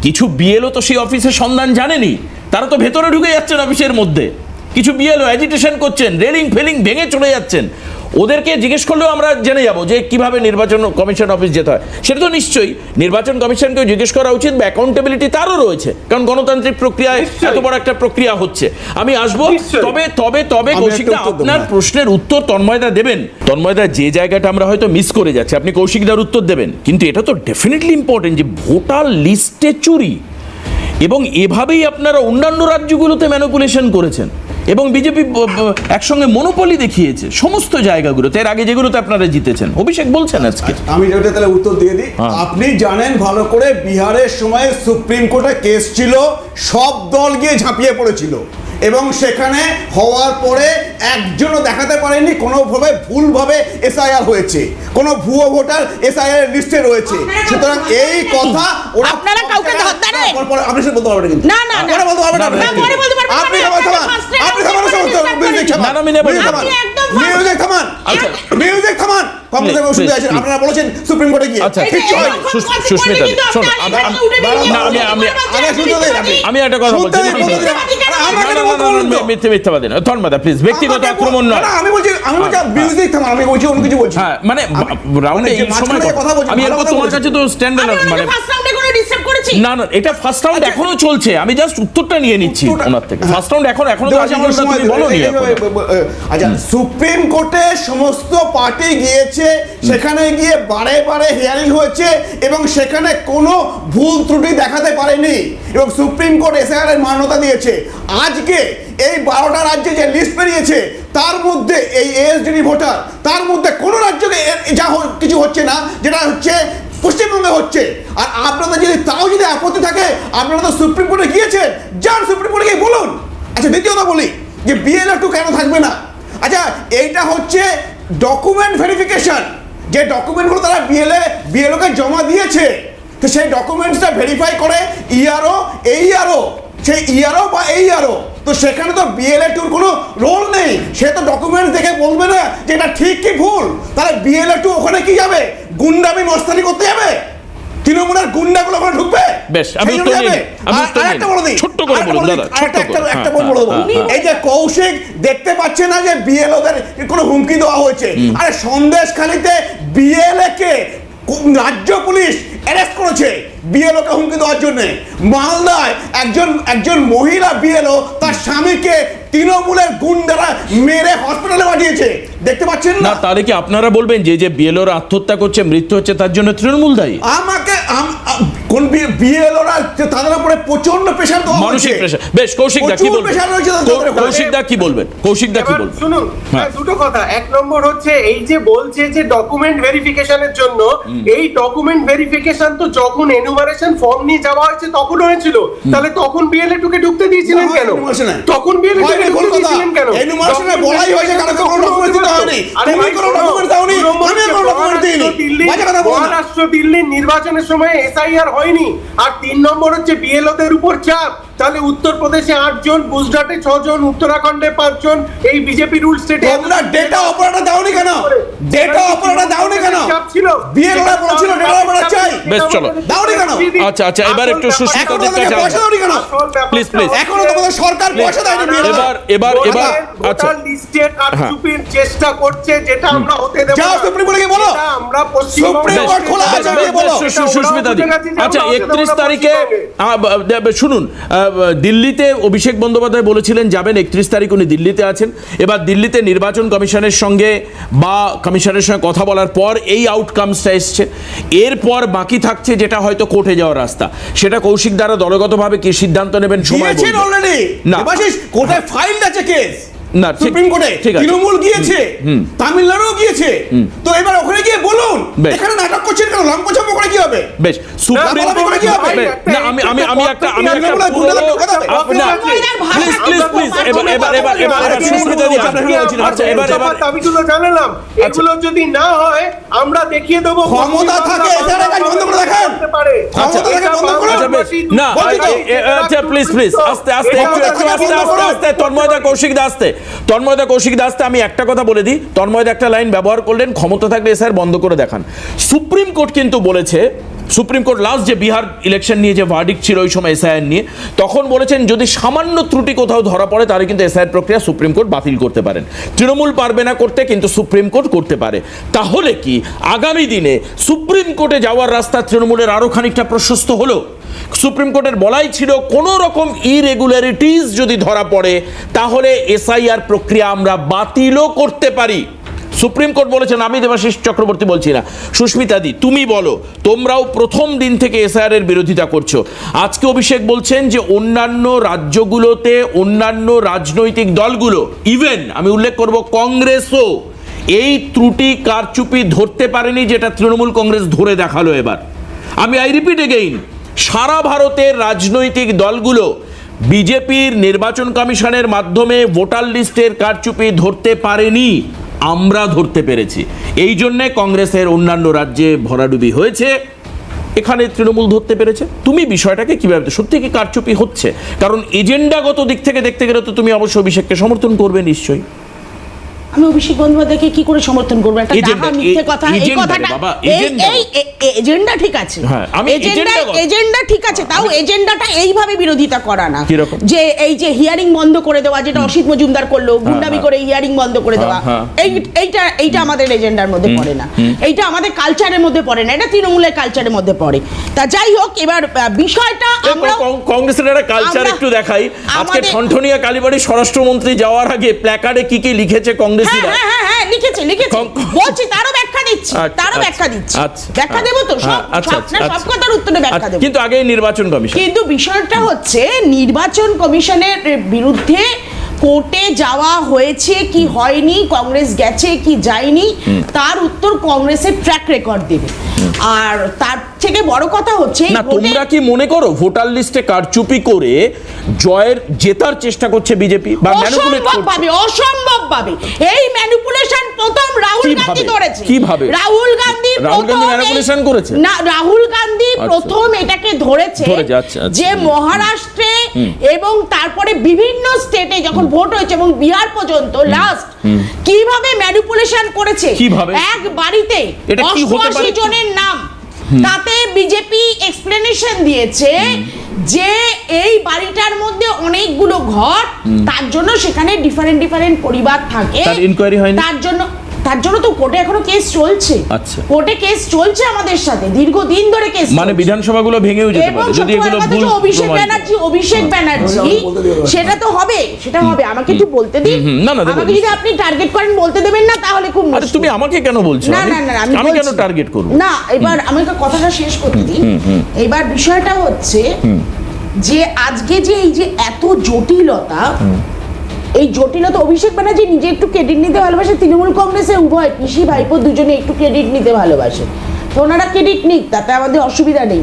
কিছু BLO তো সেই অফিসের সন্ধান জানেনি, তারা তো ভেতরে ঢুকে যাচ্ছেন অফিসের মধ্যে। কিছু BLO অ্যাজিটেশন করছেন, রেলিং ফেলিং ভেঙে চলে যাচ্ছেন। ওদেরকে জিজ্ঞেস করলেও আমরা জেনে যাব যে কিভাবে নির্বাচন কমিশন অফিস যেতে হয়। সেটা তো নিশ্চয়ই নির্বাচন কমিশনকেও জিজ্ঞেস করা উচিত, বা অ্যাকাউন্টেবিলিটি তারও রয়েছে, কারণ গণতান্ত্রিক প্রক্রিয়ায় এত বড় একটা প্রক্রিয়া হচ্ছে। আমি আসবো, তবে কৌশিকদা আপনার প্রশ্নের উত্তর তন্ময়দা দেবেন। তন্ময়দা, যে জায়গাটা আমরা হয়তো মিস করে যাচ্ছি, আপনি কৌশিকদার উত্তর দেবেন, কিন্তু এটা তো ডেফিনেটলি ইম্পর্টেন্ট যে ভোটার লিস্টে চুরি, এবং এভাবেই আপনারা অন্যান্য রাজ্যগুলোতে ম্যানিপুলেশন করেছেন এবং বিজেপি একসঙ্গে মনোপলি দেখিয়েছে সমস্ত জায়গাগুলোতে, এর আগে যেগুলোতে আপনারা জিতেছেন। অভিষেক বলছেন আজকে। আমি যেটা তাহলে উত্তর দিয়ে দিই। আপনি জানেন ভালো করে, বিহারের সময় সুপ্রিম কোর্টে কেস ছিল, সব দল গিয়ে ঝাঁপিয়ে পড়েছিল এবং সেখানে হওয়ার পরে একজনও দেখাতে পারেনি কোনোভাবে ভুলভাবে SIR হয়েছে, কোনো ভুয়ো ভোটার SIR লিস্টে রয়েছে। সুতরাং এই কথা ওরা আপনারা কাউকে ধরতে নেই। আপনি সে বলতে পারবেন, কিন্তু না ওরা বলতে পারবেন না। আপনি মিউজিক থামান। আপনারা বলেছেন সুপ্রিম কোর্টে গিয়ে। সুস্মিতা, আমি একটা কথা বলছি, মিথ্যাবাদী না তন্ময়দা, প্লিজ ব্যক্তিগত আক্রমণ নয়। আমি বলছি মিউজিক থামান, আমি বলছি অন্য কিছু বলছি। হ্যাঁ, মানে রাউন্ডে এই সময় আমি এরপর তোমার কাছে তো স্ট্যান্ডার্ড, মানে না, এটা ফার্স্ট রাউন্ড এখনো চলছে, আমি জাস্ট উত্তরটা নিয়ে নিচ্ছি ওনার থেকে। ফার্স্ট রাউন্ড এখনো তো আছে, তুমি বলোনি। আচ্ছা, সুপ্রিম কোর্টে সমস্ত পার্টি গিয়েছে, সেখানে গিয়ে বারে বারে হিয়ারিং হয়েছে এবং সেখানে কোনো ভুল ত্রুটি দেখাতে পারেনি এবং সুপ্রিম কোর্ট SIR এর মান্যতা দিয়েছে। আজকে এই 12টা রাজ্যে যে লিস্ট বেরিয়েছে, তার মধ্যে এই ASDD ভোটার, তার মধ্যে কোনো রাজ্যকে যা কিছু হচ্ছে না যেটা হচ্ছে পশ্চিমবঙ্গে হচ্ছে। আর আপনাদের যদি তাও যদি আপত্তি থাকে, আপনারা তো সুপ্রিম কোর্টে গিয়েছেন, যান সুপ্রিম কোর্টে গিয়ে বলুন। আচ্ছা, দ্বিতীয়ত বলি যে BLA 2 কেন থাকবে না। আচ্ছা, এইটা হচ্ছে ডকুমেন্ট ভেরিফিকেশন, যে ডকুমেন্টগুলো তারা BLO-কে জমা দিয়েছে, তো সেই ডকুমেন্টসটা ভেরিফাই করে ERO, AERO, সেই ERO বা AERO, তো সেখানে তো BLA 2 কোনো রোল নেই। সে তো ডকুমেন্টস দেখে বলবে না যে এটা ঠিক কি ভুল। তাহলে BLA 2 ওখানে কি যাবে? গুন্ডামি মস্তানি করতে যাবে? তৃণমূলের গুন্ডাগুলো ওখানে ঢুকবে? বেশ, আমি সেই উত্তর জন্য নিই। যাবে? আমি উত্তর আরেকটা নিই। বলে দিই, ছোট্ট করে আরেকটা বলুন, বলে দিই, দাদা, ছোট্ট করে। একটা বলে দেবো। এই যে কৌশিক দেখতে পাচ্ছে না যে বিএলওদের কোনো হুমকি দেওয়া হয়েছে? আরে সন্দেশখালীতে বিএলএ কে রাজ্য পুলিশ অ্যারেস্ট করেছে বিএলওকে হুমকি দেওয়ার জন্য। মালদায় একজন মহিলা বিএলও তার স্বামীকে তৃণমূলের গুন্ডারা মেরে হসপিটালে পাঠিয়েছে, দেখতে পাচ্ছেন না না? তাহলে কি আপনারা বলবেন যে বিএলওরা আত্মহত্যা করছে, মৃত্যু হচ্ছে, তার জন্য তৃণমূল দায়ী? আমাকে কোন বিএলওরা তাদের উপরে প্রচন্ড প্রেশার দেওয়া মানসিক হয়েছে। প্রেশার। বেশ, কৌশিক দা কি প্রচুর বলবেন? pressure রয়েছে তাদের উপরে। কৌশিক দা কি বলবেন? কৌশিক দা কি এবার বলবেন? শুনুন, হ্যাঁ। দুটো কথা। এক নম্বর হচ্ছে এই যে বলছে যে ডকুমেন্ট ভেরিফিকেশনের জন্য, এই ডকুমেন্ট ভেরিফিকেশন তো যখন এনুমারেশন ফর্ম নিয়ে যাওয়া হয়েছে তখন হয়েছিল, তাহলে তখন বিএলএ টুকে ঢুকতে দিয়েছিলেন না, কেন? enumeration-এ। তখন বিএলএ হয়নি, টুকে ভুল ঢুকতে কথা। দিয়েছিলেন কেন? enumeration-এ বলাই হয়েছে, কারণ কোনো document দিতে হয়নি। আরে তুমি ভাই, কোনো শোনো, document দাওনি, দু নম্বর আমিও কোনো হচ্ছে document দিইনি। দিল্লি- বাজে কথা বলো না। মহারাষ্ট্র দিল্লির নির্বাচনের সময় এসআইআর হয়নি। আর 3 নম্বর হচ্ছে বিএলওদের উপর চাপ। তাহলে উত্তরপ্রদেশে 8 জন, গুজরাটে 6 জন, উত্তরাখণ্ডে 5 জন, এই বিজেপি রুল স্টেটে তোমরা ডেটা অপারেটর দাওনি কেন? ডেটা অপারেটর দাওনি কেন? বিএলওরা বলেছিল ডেটা অপারেটর চাই। বেশ, চলো। দাওনি কেন? আচ্ছা, আচ্ছা, এবার একটু সুস্মিতা এখনো দিকটা তোমাদের যাও। পয়সা দাওনি কেন? Please, please. এখনো তোমাদের সরকার পয়সা দেয়নি বিএলওরা। এবার আচ্ছা, ভোটার লিস্টে কারচুপির চেষ্টা করছে, যেটা আমরা হতে দেব যাও না। সুপ্রিম কোর্টে গিয়ে বলো। এটা আমরা পশ্চিমবঙ্গে সুপ্রিম কোর্ট খোলা আছে, গিয়ে বলো। সুস্মিতা দি, আচ্ছা 31 তারিখে শুনুন, দিল্লিতে অভিষেক বন্দ্যোপাধ্যায় বলেছিলেন যাবেন, 31 তারিখ উনি দিল্লিতে আছেন। এবার দিল্লিতে নির্বাচন কমিশনের সঙ্গে কথা বলার পর এই আউটকামসটা এসছে। এরপর বাকি থাকছে যেটা হয়তো কোর্টে যাওয়ার রাস্তা, সেটা কৌশিক দ্বারা দলগতভাবে কি সিদ্ধান্ত নেবেন সময় দিয়েছেন বলবে। অলরেডি। না। দেবাশিস কোর্টে ফাইলড আছে কেস। না, ঠিক- সুপ্রিম কোর্টে ঠিক আছে। তৃণমূল গিয়েছে, তামিলনাড়ু গিয়েছে। তো এবার ওখানে গিয়ে বলুন, বেশ। এখানে নাটক করছেন কেন? লম্পচম্প করে কি হবে? বেশ, সুপ্রিম না, কোর্ট কি হবে? না, আমি একটা তৃণমূলের গুন্ডাদের ঢোকাতে হবে। দাবিগুলো জানালাম, এগুলো যদি না হয় আমরা দেখিয়ে দেবো ক্ষমতা থাকে, এছাড়া কাজ বন্ধ করে দেখান। ক্ষমতা থাকে, বন্ধ করুন। না, প্লিজ আস্তে আস্তে তন্ময়দা কৌশিক দা আস্তে। আমি একটা কথা বলে দিই, তন্ময়দা একটা লাইন ব্যবহার করলেন, ক্ষমতা থাকলে স্যার বন্ধ করে দেখান। সুপ্রিম কোর্ট কিন্তু বলেছে, সুপ্রিম কোর্ট লাস্ট যে বিহার ইলেকশন নিয়ে যে ভার্ডিক্ট ছিল ওই সময় এসআইআর নিয়ে, তখন বলেছেন যদি সামান্য ত্রুটি কোথাও ধরা পড়ে তাহলে কিন্তু এসআইআর প্রক্রিয়া সুপ্রিম কোর্ট বাতিল করতে পারেন। তৃণমূল পারবে না করতে, কিন্তু সুপ্রিম কোর্ট করতে পারে। তাহলে কি আগামী দিনে সুপ্রিম কোর্টে যাওয়ার রাস্তা তৃণমূলের আরো খানিকটা প্রশস্ত হলো? সুপ্রিম কোর্টের বলাই ছিল কোনো রকম ইরেগুলারিটিস যদি ধরা পড়ে তাহলে এসআইআর প্রক্রিয়া আমরা বাতিলও করতে পারি। সুপ্রিম কোর্ট বলেছেন, আমি দেবাশিস চক্রবর্তী বলছি না। সুস্মিতা দি, তুমি বলো, তোমরাও প্রথম দিন থেকে এসআইআর এর বিরোধিতা করছো। আজকে অভিষেক বলছেন যে অন্যান্য রাজ্যগুলোতে অন্যান্য রাজনৈতিক দলগুলো, ইভেন আমি উল্লেখ করব কংগ্রেসও এই ত্রুটি কারচুপি ধরতে পারেনি, যেটা তৃণমূল কংগ্রেস ধরে দেখালো। এবার আমি রিপিট এগেইন, সারা ভারতের রাজনৈতিক দলগুলো বিজেপির নির্বাচন কমিশনের মাধ্যমে ভোটার লিস্টের কারচুপি ধরতে পারেনি, আমরা ধরতে পেরেছি। এই জন্যে কংগ্রেসের অন্যান্য রাজ্যে ভরাডুবি হয়েছে, এখানে তৃণমূল ধরতে পেরেছে। তুমি বিষয়টাকে কিভাবে, সত্যি কি কারচুপি হচ্ছে? কারণ এজেন্ডাগত দিক থেকে দেখতে গেলে তো তুমি অবশ্যই অভিষেককে সমর্থন করবে নিশ্চয়ই। আমি অভিষেক বন্দ্যোপাধ্যায়কে কি করে সমর্থন করবো? একটা এজেন্ডা, ডাহা মিথ্যে কথা। এই এজেন্ডা রে কথাটা, বাবা, এই এজেন্ডা ঠিক আছে, হ্যাঁ, আমি এজেন্ডা ঠিক আছে, তাও এজেন্ডাটা এইভাবে বিরোধিতা করা না, কিরকম? যে এই যে হিয়ারিং বন্ধ করে দেওয়া, যেটা অসিত মজুমদার করলো, গুন্ডামি করে হিয়ারিং বন্ধ করে দেওয়া, এইটা আমাদের এজেন্ডার মধ্যে পড়ে না, এইটা আমাদের কালচারের মধ্যে পড়ে না, এটা তৃণমূলের কালচারের মধ্যে পড়ে। তা যাই হোক, এবার বিষয়টা আমরা কংগ্রেসের একটা কালচার একটু দেখাই। আজকে ঠনঠনিয়া কালীবাড়ি স্বরাষ্ট্রমন্ত্রী যাওয়ার আগে প্ল্যাকার্ডে কি কি লিখেছে কংগ্রেসীরা? হ্যাঁ, লিখেছে বলছি, তারও ব্যাখ্যা দিচ্ছি, ব্যাখ্যা দেবো তো, সব কথার উত্তরে ব্যাখ্যা দেবো। কিন্তু আগে নির্বাচন কমিশন, কিন্তু বিষয়টা হচ্ছে নির্বাচন কমিশনের বিরুদ্ধে কোর্টে যাওয়া হয়েছে কি হয়নি, কংগ্রেস গেছে কি যায়নি, তার উত্তর কংগ্রেসের ট্র্যাক রেকর্ড দেবে। আর তার থেকে বড় কথা হচ্ছে, না তোমরা কি মনে করো ভোটার লিস্টে কারচুপি করে জেতার চেষ্টা করছে বিজেপি বা ম্যানিপুলেট করছে? অসম্ভবভাবে এই ম্যানিপুলেশন প্রথম রাহুল গান্ধী ধরেছে। কিভাবে? রাহুল গান্ধী ম্যানিপুলেশন করেছে? না, রাহুল গান্ধী প্রথম এটাকে ধরেছে যে মহারাষ্ট্রে এবং তারপরে বিভিন্ন স্টেটে যখন ভোট হয়েছে এবং বিহার পর্যন্ত লাস্ট কিভাবে ম্যানিপুলেশন করেছে। কিভাবে? এক বাড়িতে 88 জনের নাম, তাতে বিজেপি এক্সপ্লেনেশন দিয়েছে যে এই বাড়িটার মধ্যে অনেকগুলো ঘর, তার জন্য সেখানে ডিফারেন্ট পরিবার থাকে, তার ইনকোয়ারি হয়নি? তার জন্য তো কোর্টে এখনো কেস চলছে। আচ্ছা। কোর্টে কেস চলছে আমাদের সাথে, দীর্ঘদিন ধরে কেস মানে বিধানসভাগুলো ভেঙেও যেতে এবং পারে যদি এগুলো ভুল অভিষেক ব্যানার্জি সেটা তো হবে, সেটা হবে। আমাকে একটু বলতে দিন। না, দেখুন। আমাকে যদি আপনি টার্গেট করেন বলতে দেবেন না তাহলে খুব আরে মুশকিল। তুমি আমাকে কেন বলছো? না, আমি কেন বলছি। টার্গেট করব? না, এবার আমাকে কথাটা শেষ করতে দিন। এবার বিষয়টা হচ্ছে যে আজকে যে এই যে এত জটিলতা, এই জটিলতা অভিষেক ব্যানার্জি নিজে একটু ক্রেডিট নিতে ভালোবাসে, তৃণমূল কংগ্রেসে উভয় পিসি ভাইপো দুজনে একটু ক্রেডিট নিতে ভালোবাসে, তো ওনারা ক্রেডিট নিক, তাতে আমাদের অসুবিধা নেই।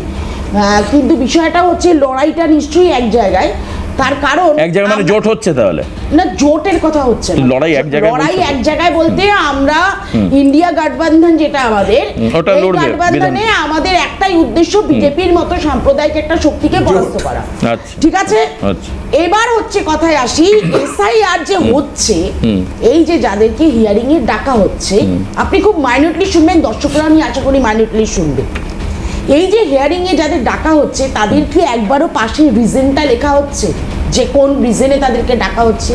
কিন্তু বিষয়টা হচ্ছে লড়াইটা নিশ্চয়ই এক জায়গায়, তার কারণ এক জায়গায় মানে জোট হচ্ছে তাহলে না, জোটের কথা হচ্ছে না। লড়াই এক জায়গায় বলতে আমরা ইন্ডিয়া গঠবন্ধন যেটা আমাদের, ওটা এই লড়বে গঠবন্ধনে আমাদের একটাই উদ্দেশ্য বিজেপির মতো সাম্প্রদায়িক একটা শক্তিকে পরাস্ত করা। আচ্ছা। ঠিক আছে, আচ্ছা। এবার হচ্ছে কথায় আসি, এসআইআর যে হচ্ছে, এই যে যাদেরকে হিয়ারিং এ ডাকা হচ্ছে, আপনি খুব মাইনিউটলি শুনবেন, দর্শকরা আমি আশা করি মাইনিউটলি শুনবে। এই যে হিয়ারিং এ যাদের ডাকা হচ্ছে তাদেরকে একবারও পাশে রিজনটা লেখা হচ্ছে যে কোন রিজনে তাদেরকে ডাকা হচ্ছে,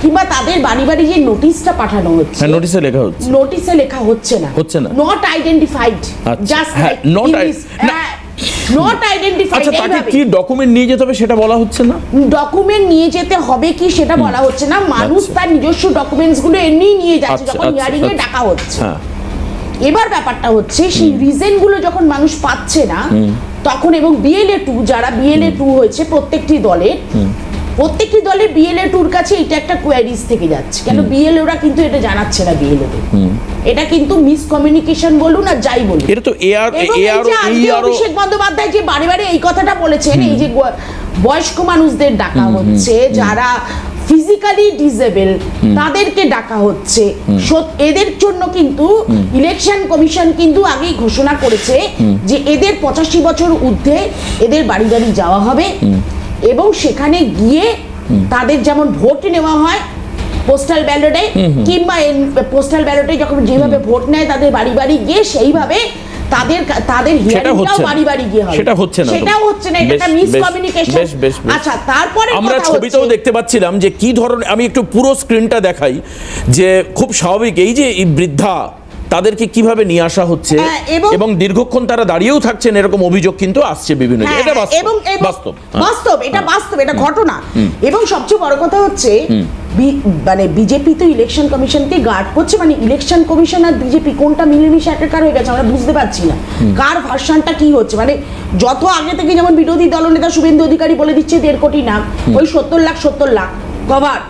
কিংবা তাদের বাড়ি বাড়ি যে নোটিশটা পাঠানো হচ্ছে, হ্যাঁ, নোটিশে লেখা হচ্ছে, নোটিশে লেখা হচ্ছে না, not identified, just not identified. আচ্ছা, তাকে কি ডকুমেন্ট নিয়ে যেতে হবে সেটা বলা হচ্ছে না? ডকুমেন্ট নিয়ে যেতে হবে কি সেটা বলা হচ্ছে না, মানুষ তার নিজস্ব ডকুমেন্টস গুলো এমনি নিয়ে যাচ্ছে যখন হিয়ারিং এ ডাকা হচ্ছে। এবার ব্যাপারটা হচ্ছে সেই রিজন গুলো যখন মানুষ পাচ্ছে না তখন, এবং বিএলএ 2 যারা বিএলএ 2 হয়েছে প্রত্যেকটি দলের বিএলএ 2 কাছে এটা একটা কোয়ারিজ থেকে যাচ্ছে, কেন বিএলএ ওরা কিন্তু এটা জানাচ্ছে না, বিএলএ এটা কিন্তু মিসকমিউনিকেশন বলুন আর যাই বলুন। এটা তো অভিষেক বন্দ্যোপাধ্যায় যে বারে বারে এই কথাটা বলেছেন, এই যে বয়স্ক মানুষদের ডাকা হচ্ছে, যারা ফিজিক্যালি ডিসেবল তাদেরকে ডাকা হচ্ছে, এদের জন্য কিন্তু ইলেকশন কমিশন কিন্তু আগেই ঘোষণা করেছে যে এদের 85 বছর ঊর্ধ্বে এদের বাড়ি বাড়ি যাওয়া হবে, এবং সেখানে গিয়ে তাদের যেমন ভোট নেওয়া হয় পোস্টাল ব্যালটে, কিংবা পোস্টাল ব্যালটে যখন যেভাবে ভোট নেয় তাদের বাড়ি বাড়ি গিয়ে সেইভাবে তাদের হিয়ারিংটাও বাড়ি বাড়ি গিয়ে হবে। সেটাও হচ্ছে না, এটা মিসকমিউনিকেশন। আচ্ছা, তারপরে আমরা ছবিতেও দেখতে পাচ্ছিলাম যে কি ধরনের, আমি একটু পুরো স্ক্রিনটা দেখাই, যে খুব স্বাভাবিক এই যে এই বৃদ্ধা তাদেরকে কিভাবে নিয়ে আসা হচ্ছে এবং দীর্ঘক্ষণ তারা দাঁড়িয়েও থাকছেন, এরকম অভিযোগ কিন্তু আসছে বিভিন্ন। এটা বাস্তব, এটা ঘটনা। এবং সবচেয়ে বড় কথা হচ্ছে মানে বিজেপি তো ইলেকশন কমিশনকে গার্ড করছে, মানে ইলেকশন কমিশন আর বিজেপি কোনটা মিলেমিশে একাকার হয়ে গেছে, আমরা বুঝতে পারছি না কার ভার্সনটা কি হচ্ছে। মানে যত আগে থেকে যেমন বিরোধী দলনেতা শুভেন্দু অধিকারী বলে দিচ্ছে 1.5 কোটি নাম, ওই 70 লাখ কভার,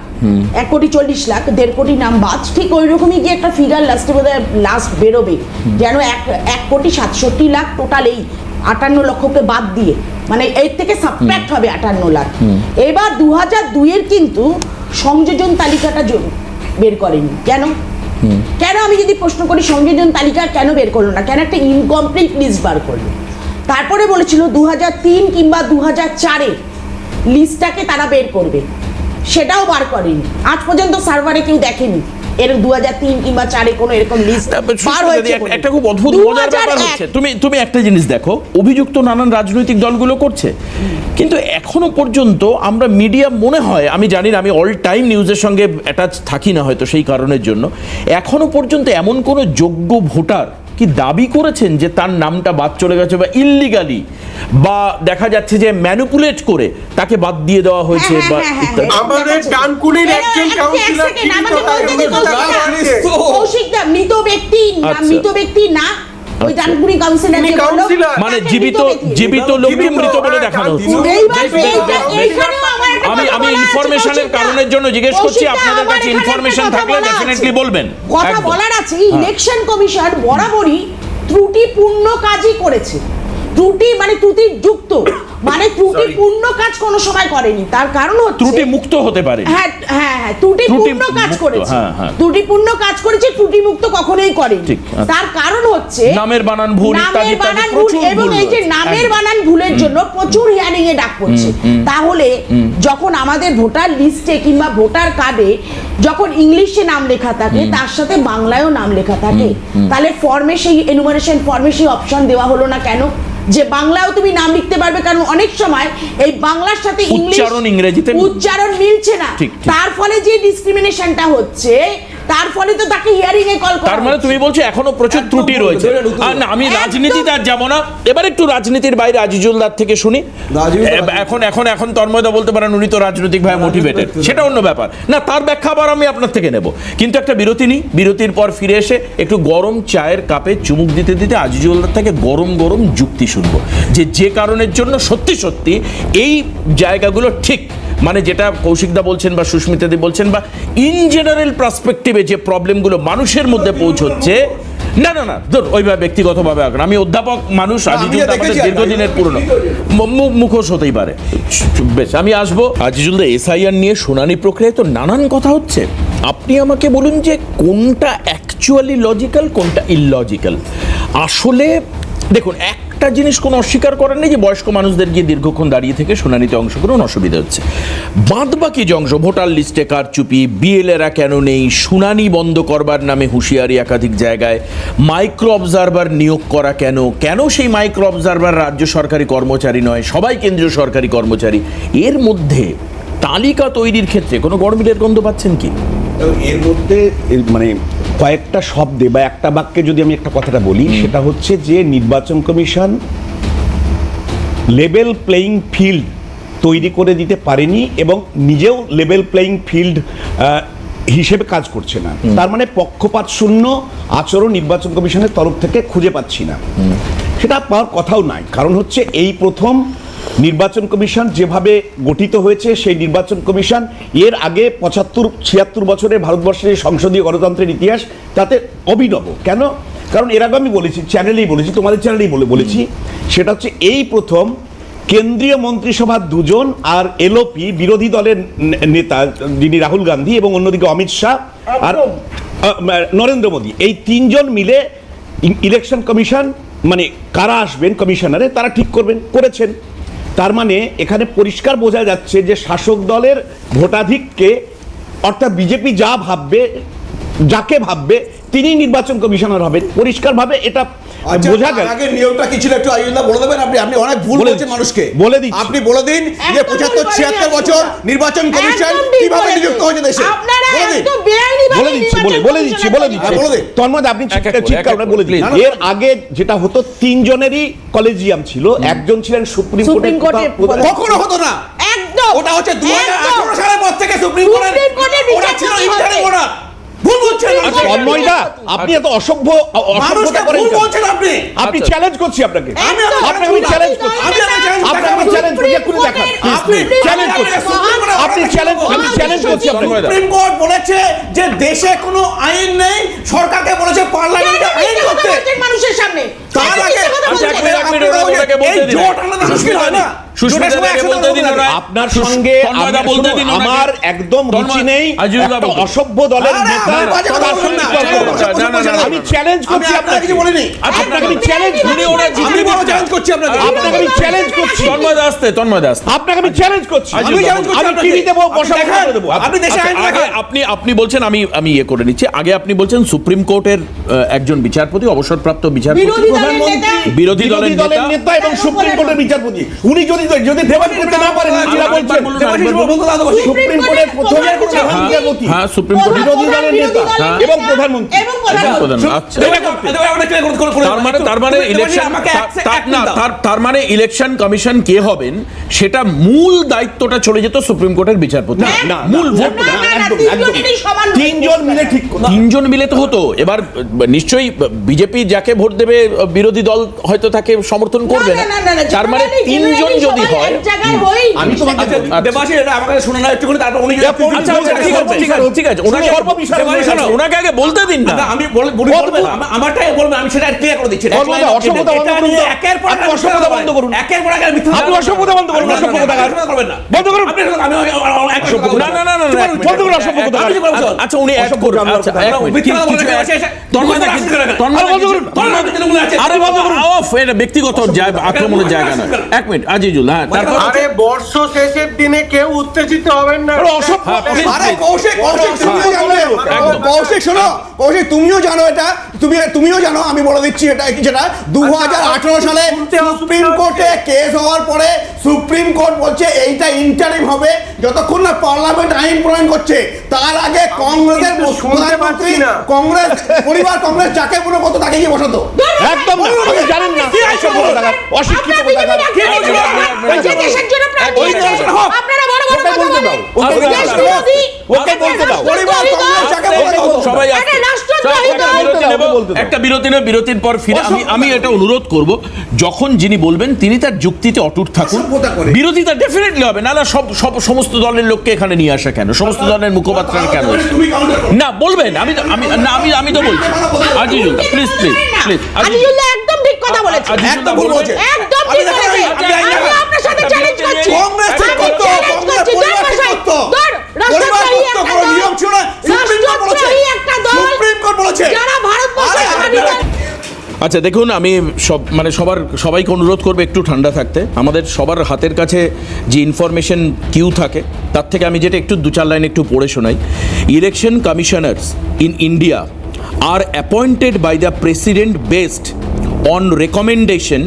1,40,00,000, 1.5 কোটি নাম বাদ, ঠিক ওই রকমই গিয়ে একটা ফিগার লাস্টে বোধহয় লাস্ট বেরোবে, যেন 1,67,00,000 টোটাল, এই 58 লক্ষকে বাদ দিয়ে, মানে এর থেকে সাবট্রাক্ট হবে 58 লাখ। এবার 2002 এর কিন্তু সংযোজন তালিকাটা বের করেনি, কেন আমি যদি প্রশ্ন করি সংযোজন তালিকা কেন বের করলো না, কেন একটা ইনকমপ্লিট লিস্ট বার করলো? তারপরে বলেছিল 2003 কিংবা 2004-এর লিস্টটাকে তারা বের করবে, সেটাও বার করেনি, আজ পর্যন্ত সার্ভারে কেউ দেখেনি এর 2003 কিংবা 4-এ কোনো এরকম লিস্ট বার হয়েছে। একটা খুব অদ্ভুত মজার ব্যাপার হচ্ছে, তুমি একটা জিনিস দেখো, অভিযুক্ত নানান রাজনৈতিক দলগুলো করছে, কিন্তু এখনো পর্যন্ত আমরা মিডিয়া মনে হয়, আমি জানি না, আমি অল টাইম নিউজের সঙ্গে অ্যাটাচ থাকি না হয়তো সেই কারণের জন্য, এখনো পর্যন্ত এমন কোনো যোগ্য ভোটার কি দাবি করেছেন যে তার নামটা বাদ চলে গেছে, বা ইললিগালি, বা দেখা যাচ্ছে যে ম্যানিপুলেট করে তাকে বাদ দিয়ে দেওয়া হয়েছে, বা আমাদের ডানকুনির একজন কাউন্সিলর কৌশিকদা মৃত ব্যক্তি না, ওই ডানকুনি কাউন্সিলর যে বলল, মানে জীবিত লোককে মৃত বলে দেখানো হচ্ছে। আমি ইনফরমেশনের কারণের জন্য জিজ্ঞেস করছি, আপনাদের কাছে ইনফরমেশন থাকলে ডেফিনেটলি বলবেন। কথা বলার আছে, ইলেকশন কমিশন বরাবরই ত্রুটিপূর্ণ কাজই করেছে, ত্রুটিযুক্ত, মানে ত্রুটিপূর্ণ কাজ কোনো সময় করেনি। তার কারণ হচ্ছে ত্রুটি মুক্ত হতে পারে। হ্যাঁ, ত্রুটিপূর্ণ কাজ করেছে, ত্রুটিপূর্ণ কাজ করেছে, ত্রুটিমুক্ত কখনোই করেনি। তার কারণ হচ্ছে নামের বানান ভুল, এবং এই যে নামের বানান ভুলের জন্য প্রচুর হিয়ারিং এ ডাক পড়ছে। তাহলে যখন আমাদের ভোটার লিস্টে কিংবা ভোটার কার্ডে যখন ইংলিশে নাম লেখা থাকে তার সাথে বাংলায়ও নাম লেখা থাকে, তাহলে ফর্মে সেই এনুমারেশন ফর্মে সেই অপশন দেওয়া হলো না কেন? যে বাংলাও তুমি নাম লিখতে পারবে, কারণ অনেক সময় এই বাংলার সাথে উচ্চারণ ইংরেজিতে উচ্চারণ মিলছে না, ঠিক। তার ফলে যে ডিসক্রিমিনেশনটা হচ্ছে, তার ফলে তো তাকে হিয়ারিং এ কল করা তার মানে তুমি বলছো এখনো প্রচুর ত্রুটি রয়েছে। আর না, আমি রাজনীতিতে আর যাবো না, এবার একটু রাজনীতির বাইরে আজিজুলদার থেকে শুনি। এখন তন্ময়দা বলতে পারেন উনি তো রাজনৈতিক ভাবে মোটিভেটেড, সেটা অন্য ব্যাপার না, তার ব্যাখ্যা আবার আমি আপনার থেকে নেব। কিন্তু একটা বিরতি নিই, বিরতির পর ফিরে এসে একটু গরম চায়ের কাপে চুমুক দিতে দিতে আজিজুলদার থেকে গরম গরম যুক্তি শুনবো, যে কারণের জন্য সত্যি সত্যি এই জায়গাগুলো ঠিক, মানে যেটা কৌশিকদা বলছেন বা সুস্মিতাদি বলছেন, বা ইন জেনারেল পার্সপেক্টিভে যে প্রবলেমগুলো মানুষের মধ্যে পৌঁছচ্ছে, না না না ধর ওইভাবে ব্যক্তিগতভাবে আগে আমি অধ্যাপক মানুষ, আজিজুলদা আমাদের দীর্ঘদিনের পুরনো মুখোশ হতেই পারে। বেশ, আমি আসবো। আজিজুলদা, এসআইআর নিয়ে শুনানি প্রক্রিয়ায় তো নানান কথা হচ্ছে, আপনি আমাকে বলুন যে কোনটা অ্যাকচুয়ালি লজিক্যাল, কোনটা ইললজিক্যাল। আসলে দেখুন, একটা জিনিস কোনো অস্বীকার করেন নেই যে বয়স্ক মানুষদের গিয়ে দীর্ঘক্ষণ দাঁড়িয়ে থেকে শুনানিতে অংশগ্রহণ অসুবিধা হচ্ছে। বাদ বাকি যে অংশ, ভোটার লিস্টে কারচুপি, বিএলএরা কেন নেই, শুনানি বন্ধ করবার নামে হুঁশিয়ারি একাধিক জায়গায়, মাইক্রো অবজারভার নিয়োগ করা কেন সেই মাইক্রো অবজারভার রাজ্য সরকারি কর্মচারী নয়, সবাই কেন্দ্রীয় সরকারি কর্মচারী, এর মধ্যে তালিকা তৈরির ক্ষেত্রে কোনো গরমিলের গন্ধ পাচ্ছেন কি? এর মধ্যে মানে কয়েকটা শব্দে বা একটা বাক্যে যদি আমি একটা কথাটা বলি, সেটা হচ্ছে যে নির্বাচন কমিশন লেভেল প্লেইং ফিল্ড তৈরি করে দিতে পারেনি এবং নিজেও লেভেল প্লেইং ফিল্ড হিসেবে কাজ করছে না। তার মানে পক্ষপাত শূন্য আচরণ নির্বাচন কমিশনের তরফ থেকে খুঁজে পাচ্ছি না, সেটা পাওয়ার কথাও নাই। কারণ হচ্ছে এই প্রথম নির্বাচন কমিশন যেভাবে গঠিত হয়েছে, সেই নির্বাচন কমিশন এর আগে 75-76 বছরের ভারতবর্ষের সংসদীয় গণতন্ত্রের ইতিহাস তাতে অভিনব। কেন? কারণ এর আগে আমি বলেছি, চ্যানেলেই বলেছি, তোমাদের চ্যানেলেই বলেছি, সেটা হচ্ছে এই প্রথম কেন্দ্রীয় মন্ত্রিসভার দুজন আর এলওপি বিরোধী দলের নেতা যিনি রাহুল গান্ধী এবং অন্যদিকে অমিত শাহ আর নরেন্দ্র মোদী, এই তিনজন মিলে ইলেকশন কমিশন মানে কারা আসবেন কমিশনারে তারা ঠিক করেছেন। তার মানে এখানে পরিষ্কার বোঝা যাচ্ছে যে শাসক দলের ভোটাধিক্যে, অর্থাৎ বিজেপি যা ভাববে, যাকে ভাববে তিনি নির্বাচন কমিশনার হবেন, পরিষ্কারভাবে এটা বোঝা গেল। আগে নিয়মটা কি ছিল একটু আইনদা বলে দেবেন? আপনি অনেক ভুল বলছেন মানুষকে, বলে দিচ্ছি। আপনি বলে দিন যে 75-76 বছর নির্বাচন কমিশন কিভাবে নিযুক্ত হয়েছে দেশে, বলে দিচ্ছি তন্ময় আপনি চিৎকার বলে দিন। এর আগে যেটা হতো, তিনজনেরই কলেজিয়াম ছিল, একজন ছিলেন সুপ্রিম কোর্টের, কখনো হতো না, একদম ওটা হচ্ছে 2018 সালের পর থেকে সুপ্রিম কোর্টের ওটা ছিল ইন্টারিম অর্ডার। ভুল বলছেন তন্ময়দা, আপনি এত অসভ্য অসভ্যতা করেন, ভুল বলছেন আপনি। আপনি চ্যালেঞ্জ করছি আপনাকে, আপনাকে আমি চ্যালেঞ্জ করছি, আপনাকে চ্যালেঞ্জ করছি, এক্ষুনি দেখান, আপনি চ্যালেঞ্জ করছি, আপনি চ্যালেঞ্জ, আমি চ্যালেঞ্জ করছি আপনাকে। সুপ্রিম কোর্ট বলেছে যে দেশে কোনো আইন নেই, সরকারকে বলেছে পার্লামেন্টে আইন করতে, মানুষের সামনে তার আগে আপনার সঙ্গে আমার একদম রুচি নেই, একটা অসভ্য দলের নেতা, আমি চ্যালেঞ্জ করছি আপনাকে, কিছু বলিনি, আপনাকে আমি চ্যালেঞ্জ করছি, আপনাকে আমি চ্যালেঞ্জ করছি, তন্ময় দাস আপনাকে আমি চ্যালেঞ্জ করছি, আমি টিভি দেবো, আপনি দেশে আইন রাখেন। আপনি বলছেন, আমি ইয়ে করে নিচ্ছি, আগে আপনি বলছেন সুপ্রিম কোর্টের একজন বিচারপতি, অবসরপ্রাপ্ত বিচারপতি, বিরোধী দলের নেতা এবং সুপ্রিম কোর্টের বিচারপতি, উনি যদি দেবান করতে না পারেন, সুপ্রিম কোর্টের প্রথম বিচারপতি, হ্যাঁ সুপ্রিম কোর্ট বিরোধী দলের নেতা এবং প্রধানমন্ত্রী, তার মানে ইলেকশন কমিশন কে হবেন সেটা মূল দায়িত্বটা চলে যেত সুপ্রিম কোর্টের বিচারপতি, মূল ভোট তিনজন মিলে তো হতো। এবার নিশ্চয়ই বিজেপি যাকে ভোট দেবে বিরোধী দল হয়তো তাকে সমর্থন করবে না, তার মানে তিনজন যদি হয়, আমি তোমাকে দেবাশী এটা আমাকে শুনে না একটু করে, তারপর উনি ঠিক আছে ওনাকে আগে বলতে দিন না, আমি বলবেন আমারটাই বলবেন, আমি সেটা ক্লিয়ার করে দিচ্ছি। অসভ্যতা বন্ধ করুন, একের পর অসভ্যতা বন্ধ করুন, একের পর এক মিথ্যা, আপনি অসভ্যতা বন্ধ করুন, অসভ্যতা করবেন না, বন্ধ করুন, আপনি আমি না বন্ধ করুন অসভ্যতা। আচ্ছা উনি এক করুন, আচ্ছা এটা ব্যক্তিগত আক্রমণের জায়গা নয়। এক মিনিট আজিজুল, হ্যাঁ তারপর আরে বর্ষ শেষের দিনে কেউ উত্তেজিত হবেন না। আরে কৌশিক তুমিও জানো, কৌশিক শোনো, কৌশিক তুমিও জানো এটা, তুমিও জানো, আমি বলে দিচ্ছি এটা যেটা 2018 সালে সুপ্রিম কোর্টে কেস হওয়ার পরে সুপ্রিম কোর্ট বলছে এইটা ইন্টারিম হবে যতক্ষণ না পার্লামেন্ট আইন প্রণয়ন করছে। তার আগে কংগ্রেসের প্রধানমন্ত্রী কংগ্রেস পরিবার কংগ্রেস যাকে মনে করতো তাকে গিয়ে বসাতো। একদম না, আপনি জানেন না, এসব বলে থাকা অশিক্ষিত বলে থাকা। আপনারা বড় বড় কথা বলেন। ওকে বলতে দাও। পরিবার কংগ্রেস যাকে মনে করতো। সবাই একটা রাষ্ট্রদ্রোহী দল। একটা বিরতি নেব, বিরতির পর ফিরে আমি এটা অনুরোধ করব, যখন যিনি বলবেন তিনি তার যুক্তিতে অটুট থাকুন। অসভ্যতা করে। বিরোধিতা ডেফিনেটলি হবে, নাহলে সমস্ত দলের লোককে এখানে নিয়ে আসা কেন, সমস্ত দলের মুখপাত্র কেন? তুমি কাউন্টার করো। না বলবেন, আমি তো বলছি। Azizul please please please. Azizullah একদম ঠিক কথা বলেছে। একদম ভুল বলছে। একদম ঠিক বলেছে। আমি আপনার সাথে চ্যালেঞ্জ করছি। কংগ্রেস ঠিক করতো, কংগ্রেস পরিবার ঠিক করতো। পরিবার করতো, কোনো নিয়ম ছিল না। সুপ্রিম কোর্ট বলেছে, সুপ্রিম কোর্ট বলেছে। যারা ভারতবর্ষের আরে, স্বাধীনতা আচ্ছা দেখুন, আমি সবাইকে অনুরোধ করবো একটু ঠান্ডা থাকতে। আমাদের সবার হাতের কাছে যে ইনফরমেশন কিউ থাকে তার থেকে আমি যেটা একটু 2-4 লাইন একটু পড়ে শোনাই। Election commissioners in India are appointed by the president based on recommendation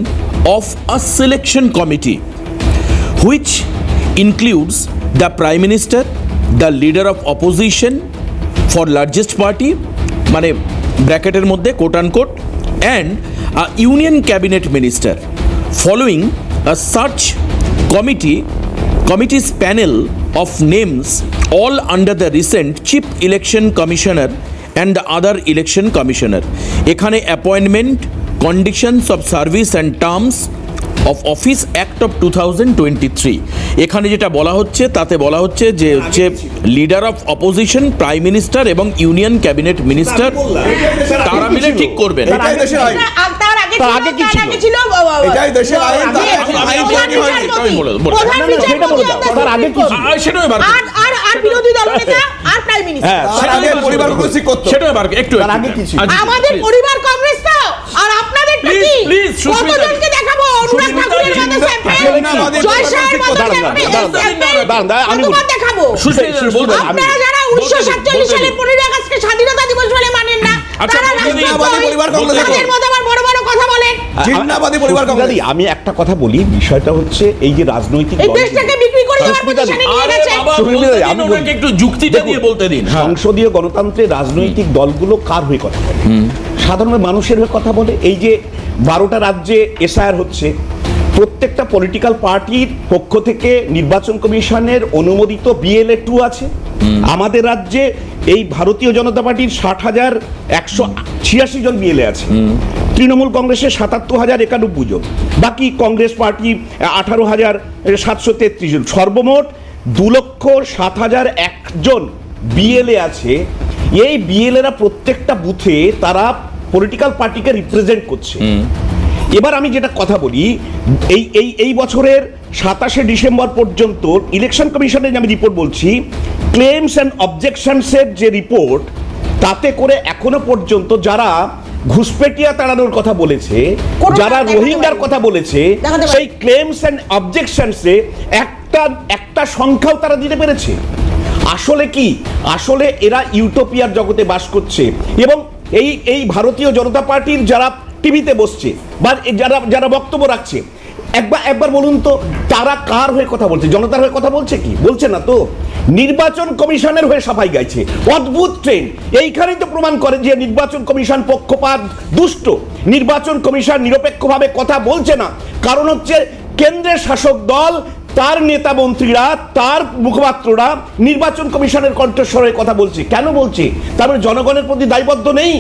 of a selection committee which includes the Prime Minister, the leader of opposition for largest party, মানে ব্র্যাকেটের মধ্যে coat unquote, and a union cabinet minister. Following a search committee's panel of names all under the recent chief election commissioner and the other election commissioner. এখানে appointment, conditions of service and terms of office act of 2023 এখানে যেটা বলা হচ্ছে তাতে বলা হচ্ছে যে হচ্ছে leader of opposition, prime minister এবং ইউনিয়ন ক্যাবিনেট মিনিস্টার তারা মিলে ঠিক করবেন। এটাই দেশের আইন। তার আগে কি ছিল? এটাই দেশের আইন। আইন তৈরি হয়নি। তার আগে কি ছিল? সেটাই বার আর বিরোধী দলনেতা আর প্রাইম মিনিস্টার। তার আগে পরিবার কংগ্রেস ঠিক করতো। সেটাই বার একটু তার আগে কি ছিল? আমাদের পরিবার কংগ্রেস তো, আর আপনাদের কি? Please, সুস্মিতা। কতজনকে দেখাবো? অনুরাগ ঠাকুরের মতো স্যাম্পল, জয় শাহের মতো স্যাম্পল, কতবার দেখাবো? আপনারা যারা 1947 সালে 15 আগস্টকে স্বাধীনতা দিবস বলে মানেন না, তারা জিন্নাবাদী পরিবার কংগ্রেস দেখো। তাদের মতো আবার বড় বড় কথা বলেন। জিন্নাবাদী পরিবার কংগ্রেস। আমি একটা কথা বলি, বিষয়টা হচ্ছে এই যে রাজনৈতিক এই দেশটাকে বিক্রি করে দেওয়ার পজিশনে নিয়ে গেছে। আমি একটু যুক্তিটা দিয়ে বলতে দিন। সংসদীয় গণতন্ত্রে রাজনৈতিক দলগুলো কার হয়ে কথা বলে? সাধারণ মানুষের হয়ে কথা বলে। এই যে 12টা রাজ্যে এসআইআর হচ্ছে, প্রত্যেকটা পলিটিক্যাল পার্টির পক্ষ থেকে নির্বাচন কমিশনের অনুমোদিত BLA 2 আছে। আমাদের রাজ্যে এই ভারতীয় জনতা পার্টির 60,186 জন BLA আছে। তৃণমূল কংগ্রেসের 77,091 জন, বাকি কংগ্রেস পার্টি 18,733 জন, সর্বমোট 2,07,001 জন BLA আছে। এই BLA-রা প্রত্যেকটা বুথে তারা পলিটিক্যাল পার্টিকে রিপ্রেজেন্ট করছে। এবার আমি যেটা কথা বলি, এই বছরের 27শে ডিসেম্বর পর্যন্ত ইলেকশন কমিশনের আমি রিপোর্ট বলছি, ক্লেমস অ্যান্ড অবজেকশনসের যে রিপোর্ট, তাতে করে এখনো পর্যন্ত যারা ঘুষপেটিয়া তাড়ানোর কথা বলেছে, যারা রোহিঙ্গার কথা বলেছে, সেই ক্লেমস অ্যান্ড অবজেকশনসে একটা সংখ্যাও তারা দিতে পেরেছে। আসলে কি? আসলে এরা ইউটোপিয়ার জগতে বাস করছে। এবং এই ভারতীয় জনতা পার্টির যারা টিভিতে বসছে বা যারা বক্তব্য রাখছে, একবার বলুন তো, তারা কার হয়ে কথা বলছে? জনতার হয়ে কথা বলছে কি? বলছে না তো। নির্বাচন কমিশনের হয়ে সাফাই গাইছে। অদ্ভুত ট্রেন্ড। এইখানেই তো প্রমাণ করে যে নির্বাচন কমিশন পক্ষপাত দুষ্ট। নির্বাচন কমিশন নিরপেক্ষভাবে কথা বলছে না, কারণ হচ্ছে কেন্দ্রের শাসক দল, তার নেতা মন্ত্রীরা, তার মুখপাত্ররা নির্বাচন কমিশনের কণ্ঠস্বরে কথা বলছে। কেন বলছে? তারপরে জনগণের প্রতি দায়বদ্ধ নেই।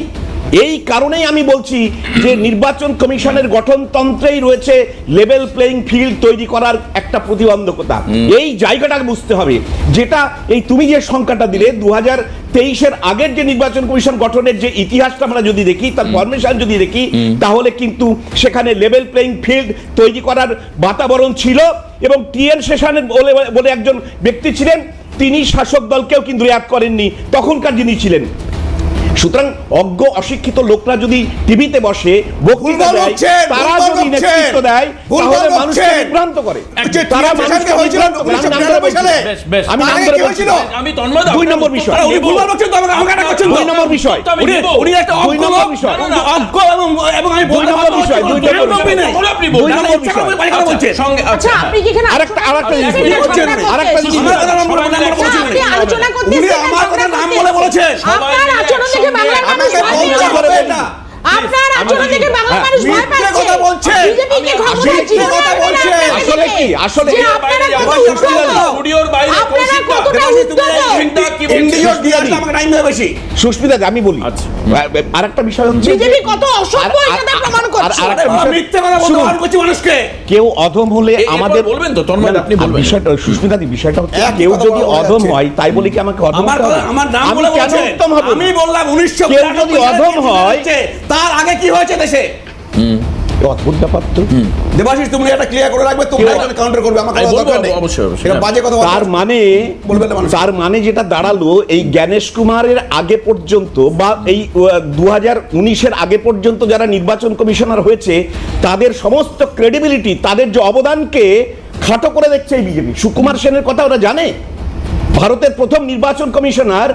এই কারণেই আমি বলছি যে নির্বাচন কমিশনের গঠনতন্ত্রেই রয়েছে লেভেল প্লেইং ফিল্ড তৈরি করার একটা প্রতিবন্ধকতা। এই জায়গাটাকে বুঝতে হবে। যেটা এই তুমি যে সংখ্যাটা দিলে 2023-এর আগের যে নির্বাচন কমিশন গঠনের যে ইতিহাসটা আমরা যদি দেখি, তার ফরমেশন যদি দেখি, তাহলে কিন্তু সেখানে লেভেল প্লেইং ফিল্ড তৈরি করার বাতাবরণ ছিল। এবং TN শেষানের বলে একজন ব্যক্তি ছিলেন, তিনি শাসক দলকেও কিন্তু রেয়াত করেননি, তখনকার যিনি ছিলেন। সুতরাং অজ্ঞ অশিক্ষিত লোকরা যদি টিভিতে বসে বক্তৃতা ভুলভাল দেয়, বকছেন, তারা ভুলভাল যদি বকছেন, নেতৃত্ব দেয়, ভুলভাল তাহলে মানুষকে বকছেন। বিভ্রান্ত করে। যে তারা টিএম মানুষকে সেশনকে হয়েছিল বিভ্রান্ত করে। আমি নাম ধরে 1992 বলছি। সালে। বেশ, আমি নাম আগে ধরে কি বলছি। হয়েছিল? আমি তন্ময় দা, দুই আপনার নম্বর উত্তরটা বিষয়। নেব। উনি ভুলভাল বকছেন তো, আমাকে আপনার ডাকছেন তো। দুই নম্বর বিষয়। উত্তরটা আমি নেব। উনি একটা দুই অজ্ঞ নম্বর লোক, বিষয়। অজ্ঞ এবং আমি দুই নম্বর বিষয়, দুই নম্বর বিষয়। তখন আপনি দুই বলুন। নম্বর বিষয়। আচ্ছা, বলছেন। সঙ্গে আচ্ছা আপনি কি এখানে আরেকটা জিনিস এক মিনিট বলছেন। বলছেন। আরেকটা জিনিস আমার কথা নাম বলে আচ্ছা, বলছেন। আপনি আলোচনা করতে উনি এসেছেন, আমার কথা ঝগড়া নাম করতে বলে এসেছেন। বলেছেন। আপনার আচরণ দেখে বাংলার মানুষ আমাকে ভয় বলতে পেয়েছে। হবে না। আপনার আচরণ দেখে বাংলার মানুষ ভয় মিথ্যে পাচ্ছে। কথা বলছেন। বিজেপি কে ক্ষমতায় মিথ্যে জিততে কথা পারবে না বলছেন। আপনাকে আসলে দেখে। কি? আসলে যে আপনারা কত উদ্যত। স্টুডিওর বাইরে আপনারা কৌশিকদা, কতটা দেবাশিস, তুমি উদ্যত। কৌশিকদা কি বলছে? ইন্ডিয়ার দিয়ে আসলে আমাকে টাইম দেবে বেশি। সুস্মিতা, আমি বলি আচ্ছা। আরেকটা বিষয় হচ্ছে বিজেপি যে- কত অসভ্য আর- এটা আর- প্রমাণ আর- করছে। আর- আরেকটা বাবা, বিষয়- মিথ্যে কথা বলতে শুনুন, বারণ করছি মানুষকে। কেউ অধম হলে এরপর আমাদের বলবেন তো, তন্ময় দা, আপনি বলবেন। বিষয়টা সুস্মিতা দি, বিষয়টা হচ্ছে এক কেউ কথা যদি বলা অধম যাচ্ছে। হয় তাই বলি কি আমাকে অধম আমার হতে হবে? আমার নাম আমি বলে কেন বলছেন। উত্তম হব? আমি বললাম কেউ যদি 1992 অধম হয়, তার আগে কি হয়েছে দেশে? অদ্ভুত ব্যাপার তো। দেবাশিস, তুমি এটা ক্লিয়ার করে রাখবে, তুমি এখানে কাউন্টার করবে, আমার আমি কথা বলবো, দরকার নেই। অবশ্যই, অবশ্যই। এটা বাজে কথা তার মানে বলবেন না মানুষ। যেটা দাঁড়ালো এই জ্ঞানেশ কুমারের আগে পর্যন্ত বা এই 2019-এর আগে পর্যন্ত যারা নির্বাচন কমিশনার হয়েছে তাদের সমস্ত ক্রেডিবিলিটি, তাদের যে অবদানকে খাটো করে দেখছে এই বিজেপি। সুকুমার সেনের কথা ওরা জানে? ভারতের প্রথম নির্বাচন কমিশনার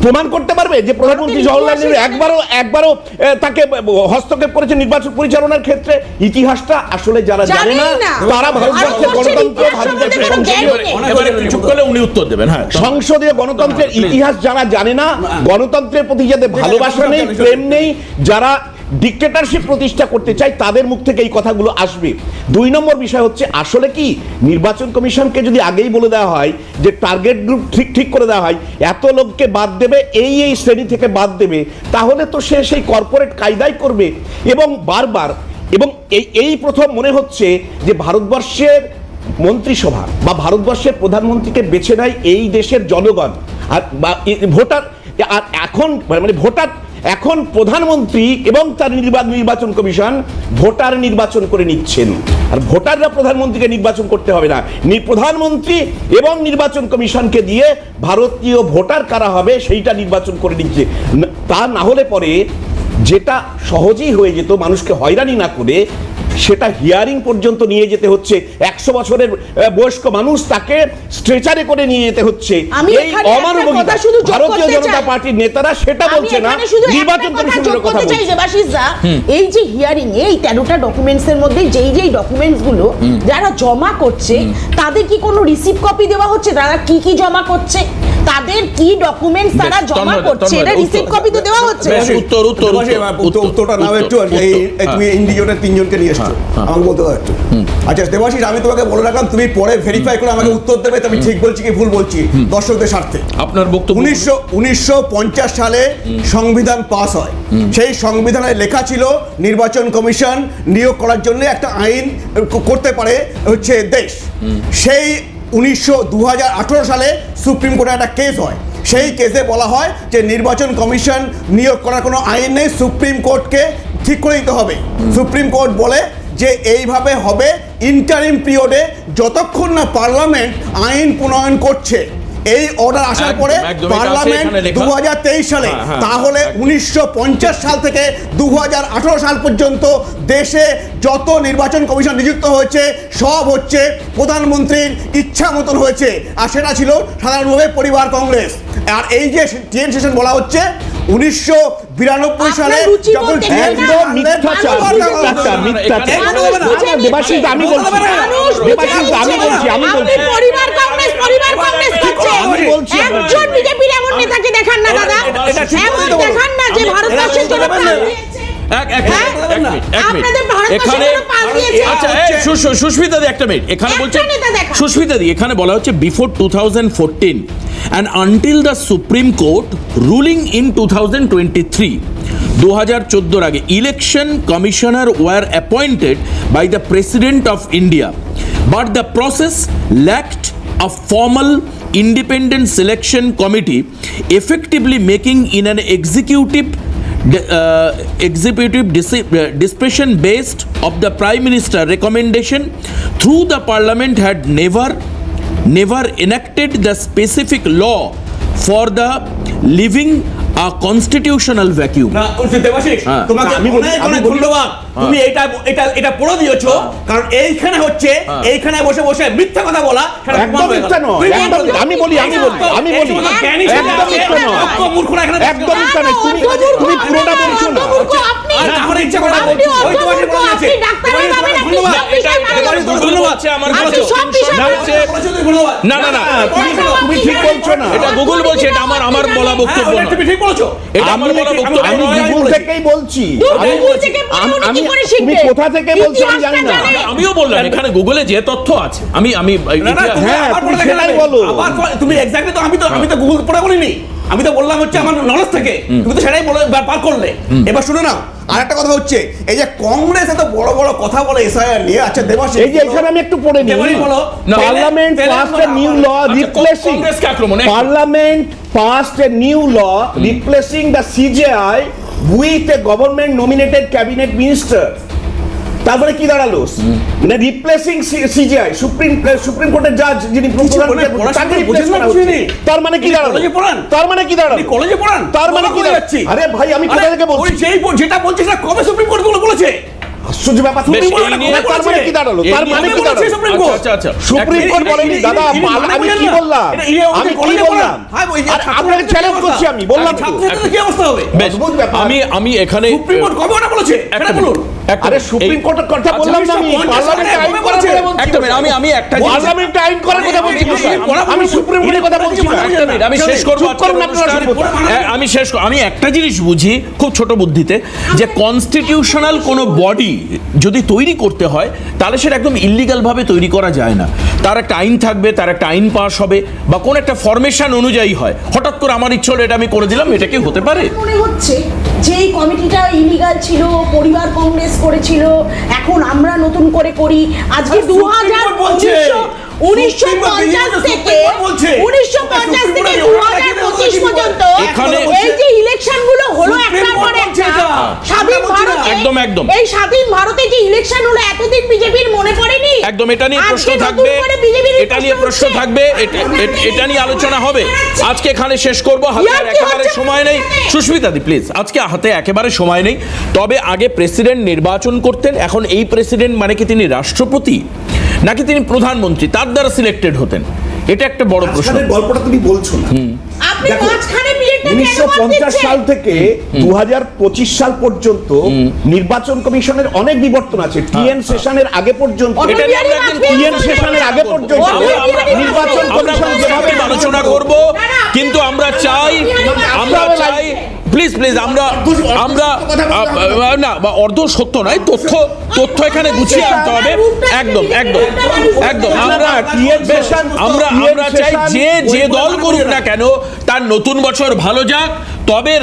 প্রমাণ করতে পারবে যে প্রধানমন্ত্রী জওহরলাল নেহরু একবারও তাকে হস্তক্ষেপ করেছে নির্বাচন পরিচালনার ক্ষেত্রে? ইতিহাসটা আসলে যারা জানে না, জানেই না। তারা ভারতবর্ষের গণতন্ত্র, ভারতবর্ষের সংসদীয় এবারে একটু চুপ করলে উনি উত্তর দেবেন। হ্যাঁ, সংসদীয় গণতন্ত্রের ইতিহাস যারা জানে না, গণতন্ত্রের প্রতি যাদের ভালোবাসা নেই, প্রেম নেই, যারা ডিক্টেটরশিপ প্রতিষ্ঠা করতে চায়, তাদের মুখ থেকে এই কথাগুলো আসবে। দুই নম্বর বিষয় হচ্ছে আসলে কি নির্বাচন কমিশনকে যদি আগেই বলে দেওয়া হয় যে টার্গেট গ্রুপ ঠিক করে দেওয়া হয়, এত লোককে বাদ দেবে, এই শ্রেণী থেকে বাদ দেবে, তাহলে তো সে সেই কর্পোরেট কায়দাই করবে এবং বারবার। এবং এই প্রথম মনে হচ্ছে যে ভারতবর্ষের মন্ত্রিসভা বা ভারতবর্ষের প্রধানমন্ত্রীকে বেছে নেয় এই দেশের জনগণ আর ভোটার। আর এখন মানে ভোটার এখন প্রধানমন্ত্রী এবং তার নির্বাচন কমিশন ভোটার নির্বাচন করে নিচ্ছেন। আর ভোটাররা প্রধানমন্ত্রীকে নির্বাচন করতে হবে না, প্রধানমন্ত্রী এবং নির্বাচন কমিশনকে দিয়ে ভারতীয় ভোটার কারা হবে সেইটা নির্বাচন করে নিচ্ছে। তা না হলে পরে যেটা সহজেই হয়ে যেত মানুষকে হয়রানি না করে, সেটা হিয়ারিং পর্যন্ত নিয়ে যেতে হচ্ছে। 100 বছরের বয়স্ক মানুষ, তাকে স্ট্রেচারে করে নিয়ে যেতে হচ্ছে। আমি এই এখানে অমানবিকতা একটা কথা শুধু যোগ ভারতীয় করতে জনতা চাই। পার্টির নেতারা সেটা আমি বলছে না, এখানে শুধু নির্বাচন একটা কথা কমিশনের যোগ কথা করতে চাই বলছে। দেবাশিসদা, এই যে হিয়ারিং এই 13টা ডকুমেন্টস এর মধ্যে যেই ডকুমেন্টস গুলো যারা জমা করছে তাদের কি কোনো রিসিভ কপি দেওয়া হচ্ছে? তারা কি জমা করছে, তাদের কি ডকুমেন্টস তারা বেশ, জমা তন্ময়, করছে, এটা তন্ময়, রিসিভ উত্তর। কপি তো দেওয়া হচ্ছে। বেশ, উত্তরটা নাও একটু। তুমি ইন্ডিকেটর 3 জনকে নিয়ে এসছো, আমাকে বলতে দাও একটু। আচ্ছা দেবাশিস, আমি তোমাকে বলে রাখলাম, তুমি পরে ভেরিফাই করে আমাকে উত্তর দেবে আমি ঠিক বলছি কি ভুল বলছি দর্শকদের স্বার্থে। আপনার বক্তব্য। 1950 সালে সংবিধান পাস হয়। সেই সংবিধানে লেখা ছিল নির্বাচন কমিশন নিয়োগ করার জন্য একটা আইন করতে পারে হচ্ছে দেশ। সেই 2018 সালে সুপ্রিম কোর্টে একটা কেস হয়। সেই কেসে বলা হয় যে নির্বাচন কমিশন নিয়োগ করার কোনো আইন নেই, সুপ্রিম কোর্টকে ঠিক করে দিতে হবে। সুপ্রিম কোর্ট বলে যে এইভাবে হবে ইন্টারিম পিরিয়ডে, যতক্ষণ না পার্লামেন্ট আইন প্রণয়ন করছে। এই অর্ডার আসার পরে পার্লামেন্ট 2023 সালে, তাহলে 1950 সাল থেকে 2018 সাল পর্যন্ত দেশে যত নির্বাচন কমিশন নিযুক্ত হয়েছে সব হচ্ছে প্রধানমন্ত্রীর ইচ্ছা মতন হয়েছে, আর সেটা ছিল সাধারণভাবে পরিবার কংগ্রেস। আর এই যে টিএন সেশন বলা হচ্ছে 1992 সালে যখন একদম মিথ্যাচার। দেবাশিস, আমি বলছি পরিবার কংগ্রেস করছে। আমি বলছি একজন বিজেপির এমন নেতাকে দেখান না দাদা, এমন দেখান না যে ভারতবর্ষের জন্য প্রাণ দিয়েছে। সুস্মিতা দি একটা মিনিট, এখানে বলছে সুস্মিতা দি, এখানে বলা হচ্ছে before 2014 and until the Supreme Court ruling in 2023, 2014 আগে election commissioner were appointed by the President of India, but the process lacked a formal independent selection committee, effectively making in an executive discretion based of the Prime Minister recommendation through the Parliament had never enacted the specific law for the living constitutional vacuum. না দেবাশিস, হ্যাঁ। তোমাকে আমি বলি- অনেক আমি অনেক বলি- ধন্যবাদ। তুমি এটা পড়ে দিয়েছো, কারণ এইখানে হচ্ছে এইখানে বসে বসে মিথ্যা কথা বলা সেটা একদম প্রমাণ হয়ে গেল। মিথ্যা নয়, তুমি একদম- বলো। আমি বলি- এই তোমার জ্ঞানী ছেলে একদম আছে, মিথ্যা নয়। অজ্ঞ মূর্খরা এখানে একদম মিথ্যা নয়, তুমি পুরোটা বলছো না। আর না হলে ইচ্ছা করে আপনি বলছো। ওই তোমাকে বলে দিয়েছে। আপনি ডাক্তার তোমাকে হবেন, আপনি ধন্যবাদ। সব বিষয়ে তোমাকে পারেন। ধন্যবাদ। আছে আমার আপনি বলেছে। সব বিষয়ে না, পারেন। বলছে, ধন্যবাদ। না না না তুমি ঠিক বলছো না। এটা গুগল বলছে, এটা আমার বলা বক্তব্য হ্যাঁ, না। তুমি ঠিক বলেছো। এটা আমার বলা বক্তব্য আমি নয়। গুগল থেকেই বলছি। আমি আমি- গুগল থেকে পড়ে উনি কি করে তুমি শিখবে? কোথা থেকে বলছো আমি জানি না। ইতিহাসটা জানে। আমিও বললাম এখানে গুগলে যে তথ্য আছে, আমি না, না, তুমি হ্যাঁ, আবার তুমি পড়ে সেটাই দেখাবে। বলো। আবার তুমি এক্স্যাক্টলি তো আমি তো গুগল পড়ে বলিনি। আমি তো বললাম হচ্ছে আমার নলেজ থেকে, তুমি তো সেটাই বলে পার করলে। এবার শুনে নাও, আর একটা কথা হচ্ছে, এই যে কংগ্রেস এত বড় বড় কথা বলে এসআইআর নিয়ে, আচ্ছা দেবাশিস, এই যে এখানে আমি একটু পড়ে নিই। এবারই বলো। Parliament Telangana passed a new law আচ্ছা, রিপ্লেসিং কংগ্রেসকে আক্রমণ, একটু। Parliament passed a new law replacing the CJI with a government nominated cabinet minister. তারপরে কি দাঁড়ালো, মানে রিপ্লেসিং সিজেআই সুপ্রিম কোর্টের জাজ যিনি প্রধান বলে বিচারপতি, পড়াশোনা তাকে বোঝেন replace না, করা বুঝিনি। হচ্ছে। তার মানে কি তিনি দাঁড়ালো? কলেজে পড়ান? তার মানে কি দাঁড়ালো? আপনি কলেজে পড়ান? তার মানে কি বলে দাঁড়ালো? যাচ্ছি। আরে ভাই, আমি কোথা থেকে ওই বলছি? যেটা বলছে সেটা কবে সুপ্রিম কোর্ট গুলো বলেছে? আশ্চর্য ব্যাপার। বেশ, সুপ্রিম কোর্ট এই নিয়ে- তার মানে কি দাঁড়ালো? এই তার নিয়ে- মানে কি কবে বলেছে দাঁড়ালো? Supreme court? আচ্ছা আচ্ছা সুপ্রিম কোর্ট বলেনি দাদা, আমি কি বললাম? আমি কি বললাম? আর আপনাকে চ্যালেঞ্জ করছি, আমি বললাম তো। ছাত্রদের কি অবস্থা হবে? বেশ, অদ্ভুত ব্যাপার। আমি এখানে সুপ্রিম কোর্ট কবে ওটা বলেছে? একটা এটা বলুন। একটা আরে মিনিট। সুপ্রিম এই- কোর্টের কথা আচ্ছা, বললাম না আমি, 1950 পার্লামেন্টে আইন কবে করার বলেছে? কথা বলছি। একটা মিনিট, আমি একটা জিনিস- পার্লামেন্টে আইন করার কথা বলছি না। আমি সুপ্রিম কোর্টের কথা বলছি না। একটা মিনিট, আমি শেষ করবো চুপ করুন আজকের আপনারা অনুষ্ঠান। সভ্যতা। আমি একটা জিনিস বুঝি খুব ছোট বুদ্ধিতে, যে কনস্টিটিউশনাল কোনো বডি যদি তৈরি করতে হয় তাহলে সেটা একদম ইল্লিগাল ভাবে তৈরি করা যায় না। তার একটা আইন থাকবে, তার একটা আইন পাস হবে, বা কোন একটা ফরমেশন অনুযায়ী হয়। হঠাৎ করে আমার ইচ্ছে হলো এটা আমি করে দিলাম, এটা কি হতে পারে? মনে হচ্ছে যে এই কমিটিটা ইলিগাল ছিল, পরিবার কংগ্রেস করেছিল, এখন আমরা নতুন করে করি। আজকে আর সুপ্রিম কোর্ট বলছে। 1950 থেকে 1950 থেকে 2025 পর্যন্ত এখানে- এই যে ইলেকশন গুলো হলো সুপ্রিম একটার কোর্ট পর বলছে একটা, এটা। স্বাধীন আমরা বলছি না। ভারতে একদম, একদম। এই স্বাধীন ভারতে যে ইলেকশন হলো এতদিন বিজেপির মনে পড়েনি? একদম, এটা নিয়ে প্রশ্ন আজকে নতুন থাকবে, করে বিজেপির এটা নিয়ে প্রশ্ন থাকবে, এটা নিয়ে আলোচনা হবে। আজকে এখানে শেষ করব, হাতে আর ইয়ার কি একেবারে হচ্ছে সময় নেই। সুস্মিতা দি প্লিজ, আজকে হাতে একেবারে সময় নেই। তবে আগে প্রেসিডেন্ট নির্বাচন করতেন, এখন এই প্রেসিডেন্ট মানে কি তিনি রাষ্ট্রপতি নাকি তিনি প্রধানমন্ত্রী, তার দ্বারা সিলেক্টেড হতেন? এটা একটা বড় প্রশ্ন। আজকের গল্পটা তুমি বলছো না। আপনি দেখো, মাঝখানে পিরিয়ডটা কেন বাদ 1950 দিচ্ছেন? সাল থেকে 2025 সাল পর্যন্ত নির্বাচন কমিশনের অনেক বিবর্তন আছে। টিএন সেশনের আগে পর্যন্ত, এটা নিয়ে আমরা একদিন টিএন সেশনের আগে পর্যন্ত নির্বাচন আমরা কমিশন যেভাবে আলোচনা করব, কিন্তু আমরা চাই প্লিজ আমরা না, বা অর্ধ সত্য নয়, তথ্য এখানে গুছিয়ে আনতে হবে। একদম আমরা চাই যে দল করুক না কেন তার নতুন বছর ভালো যাক, তবে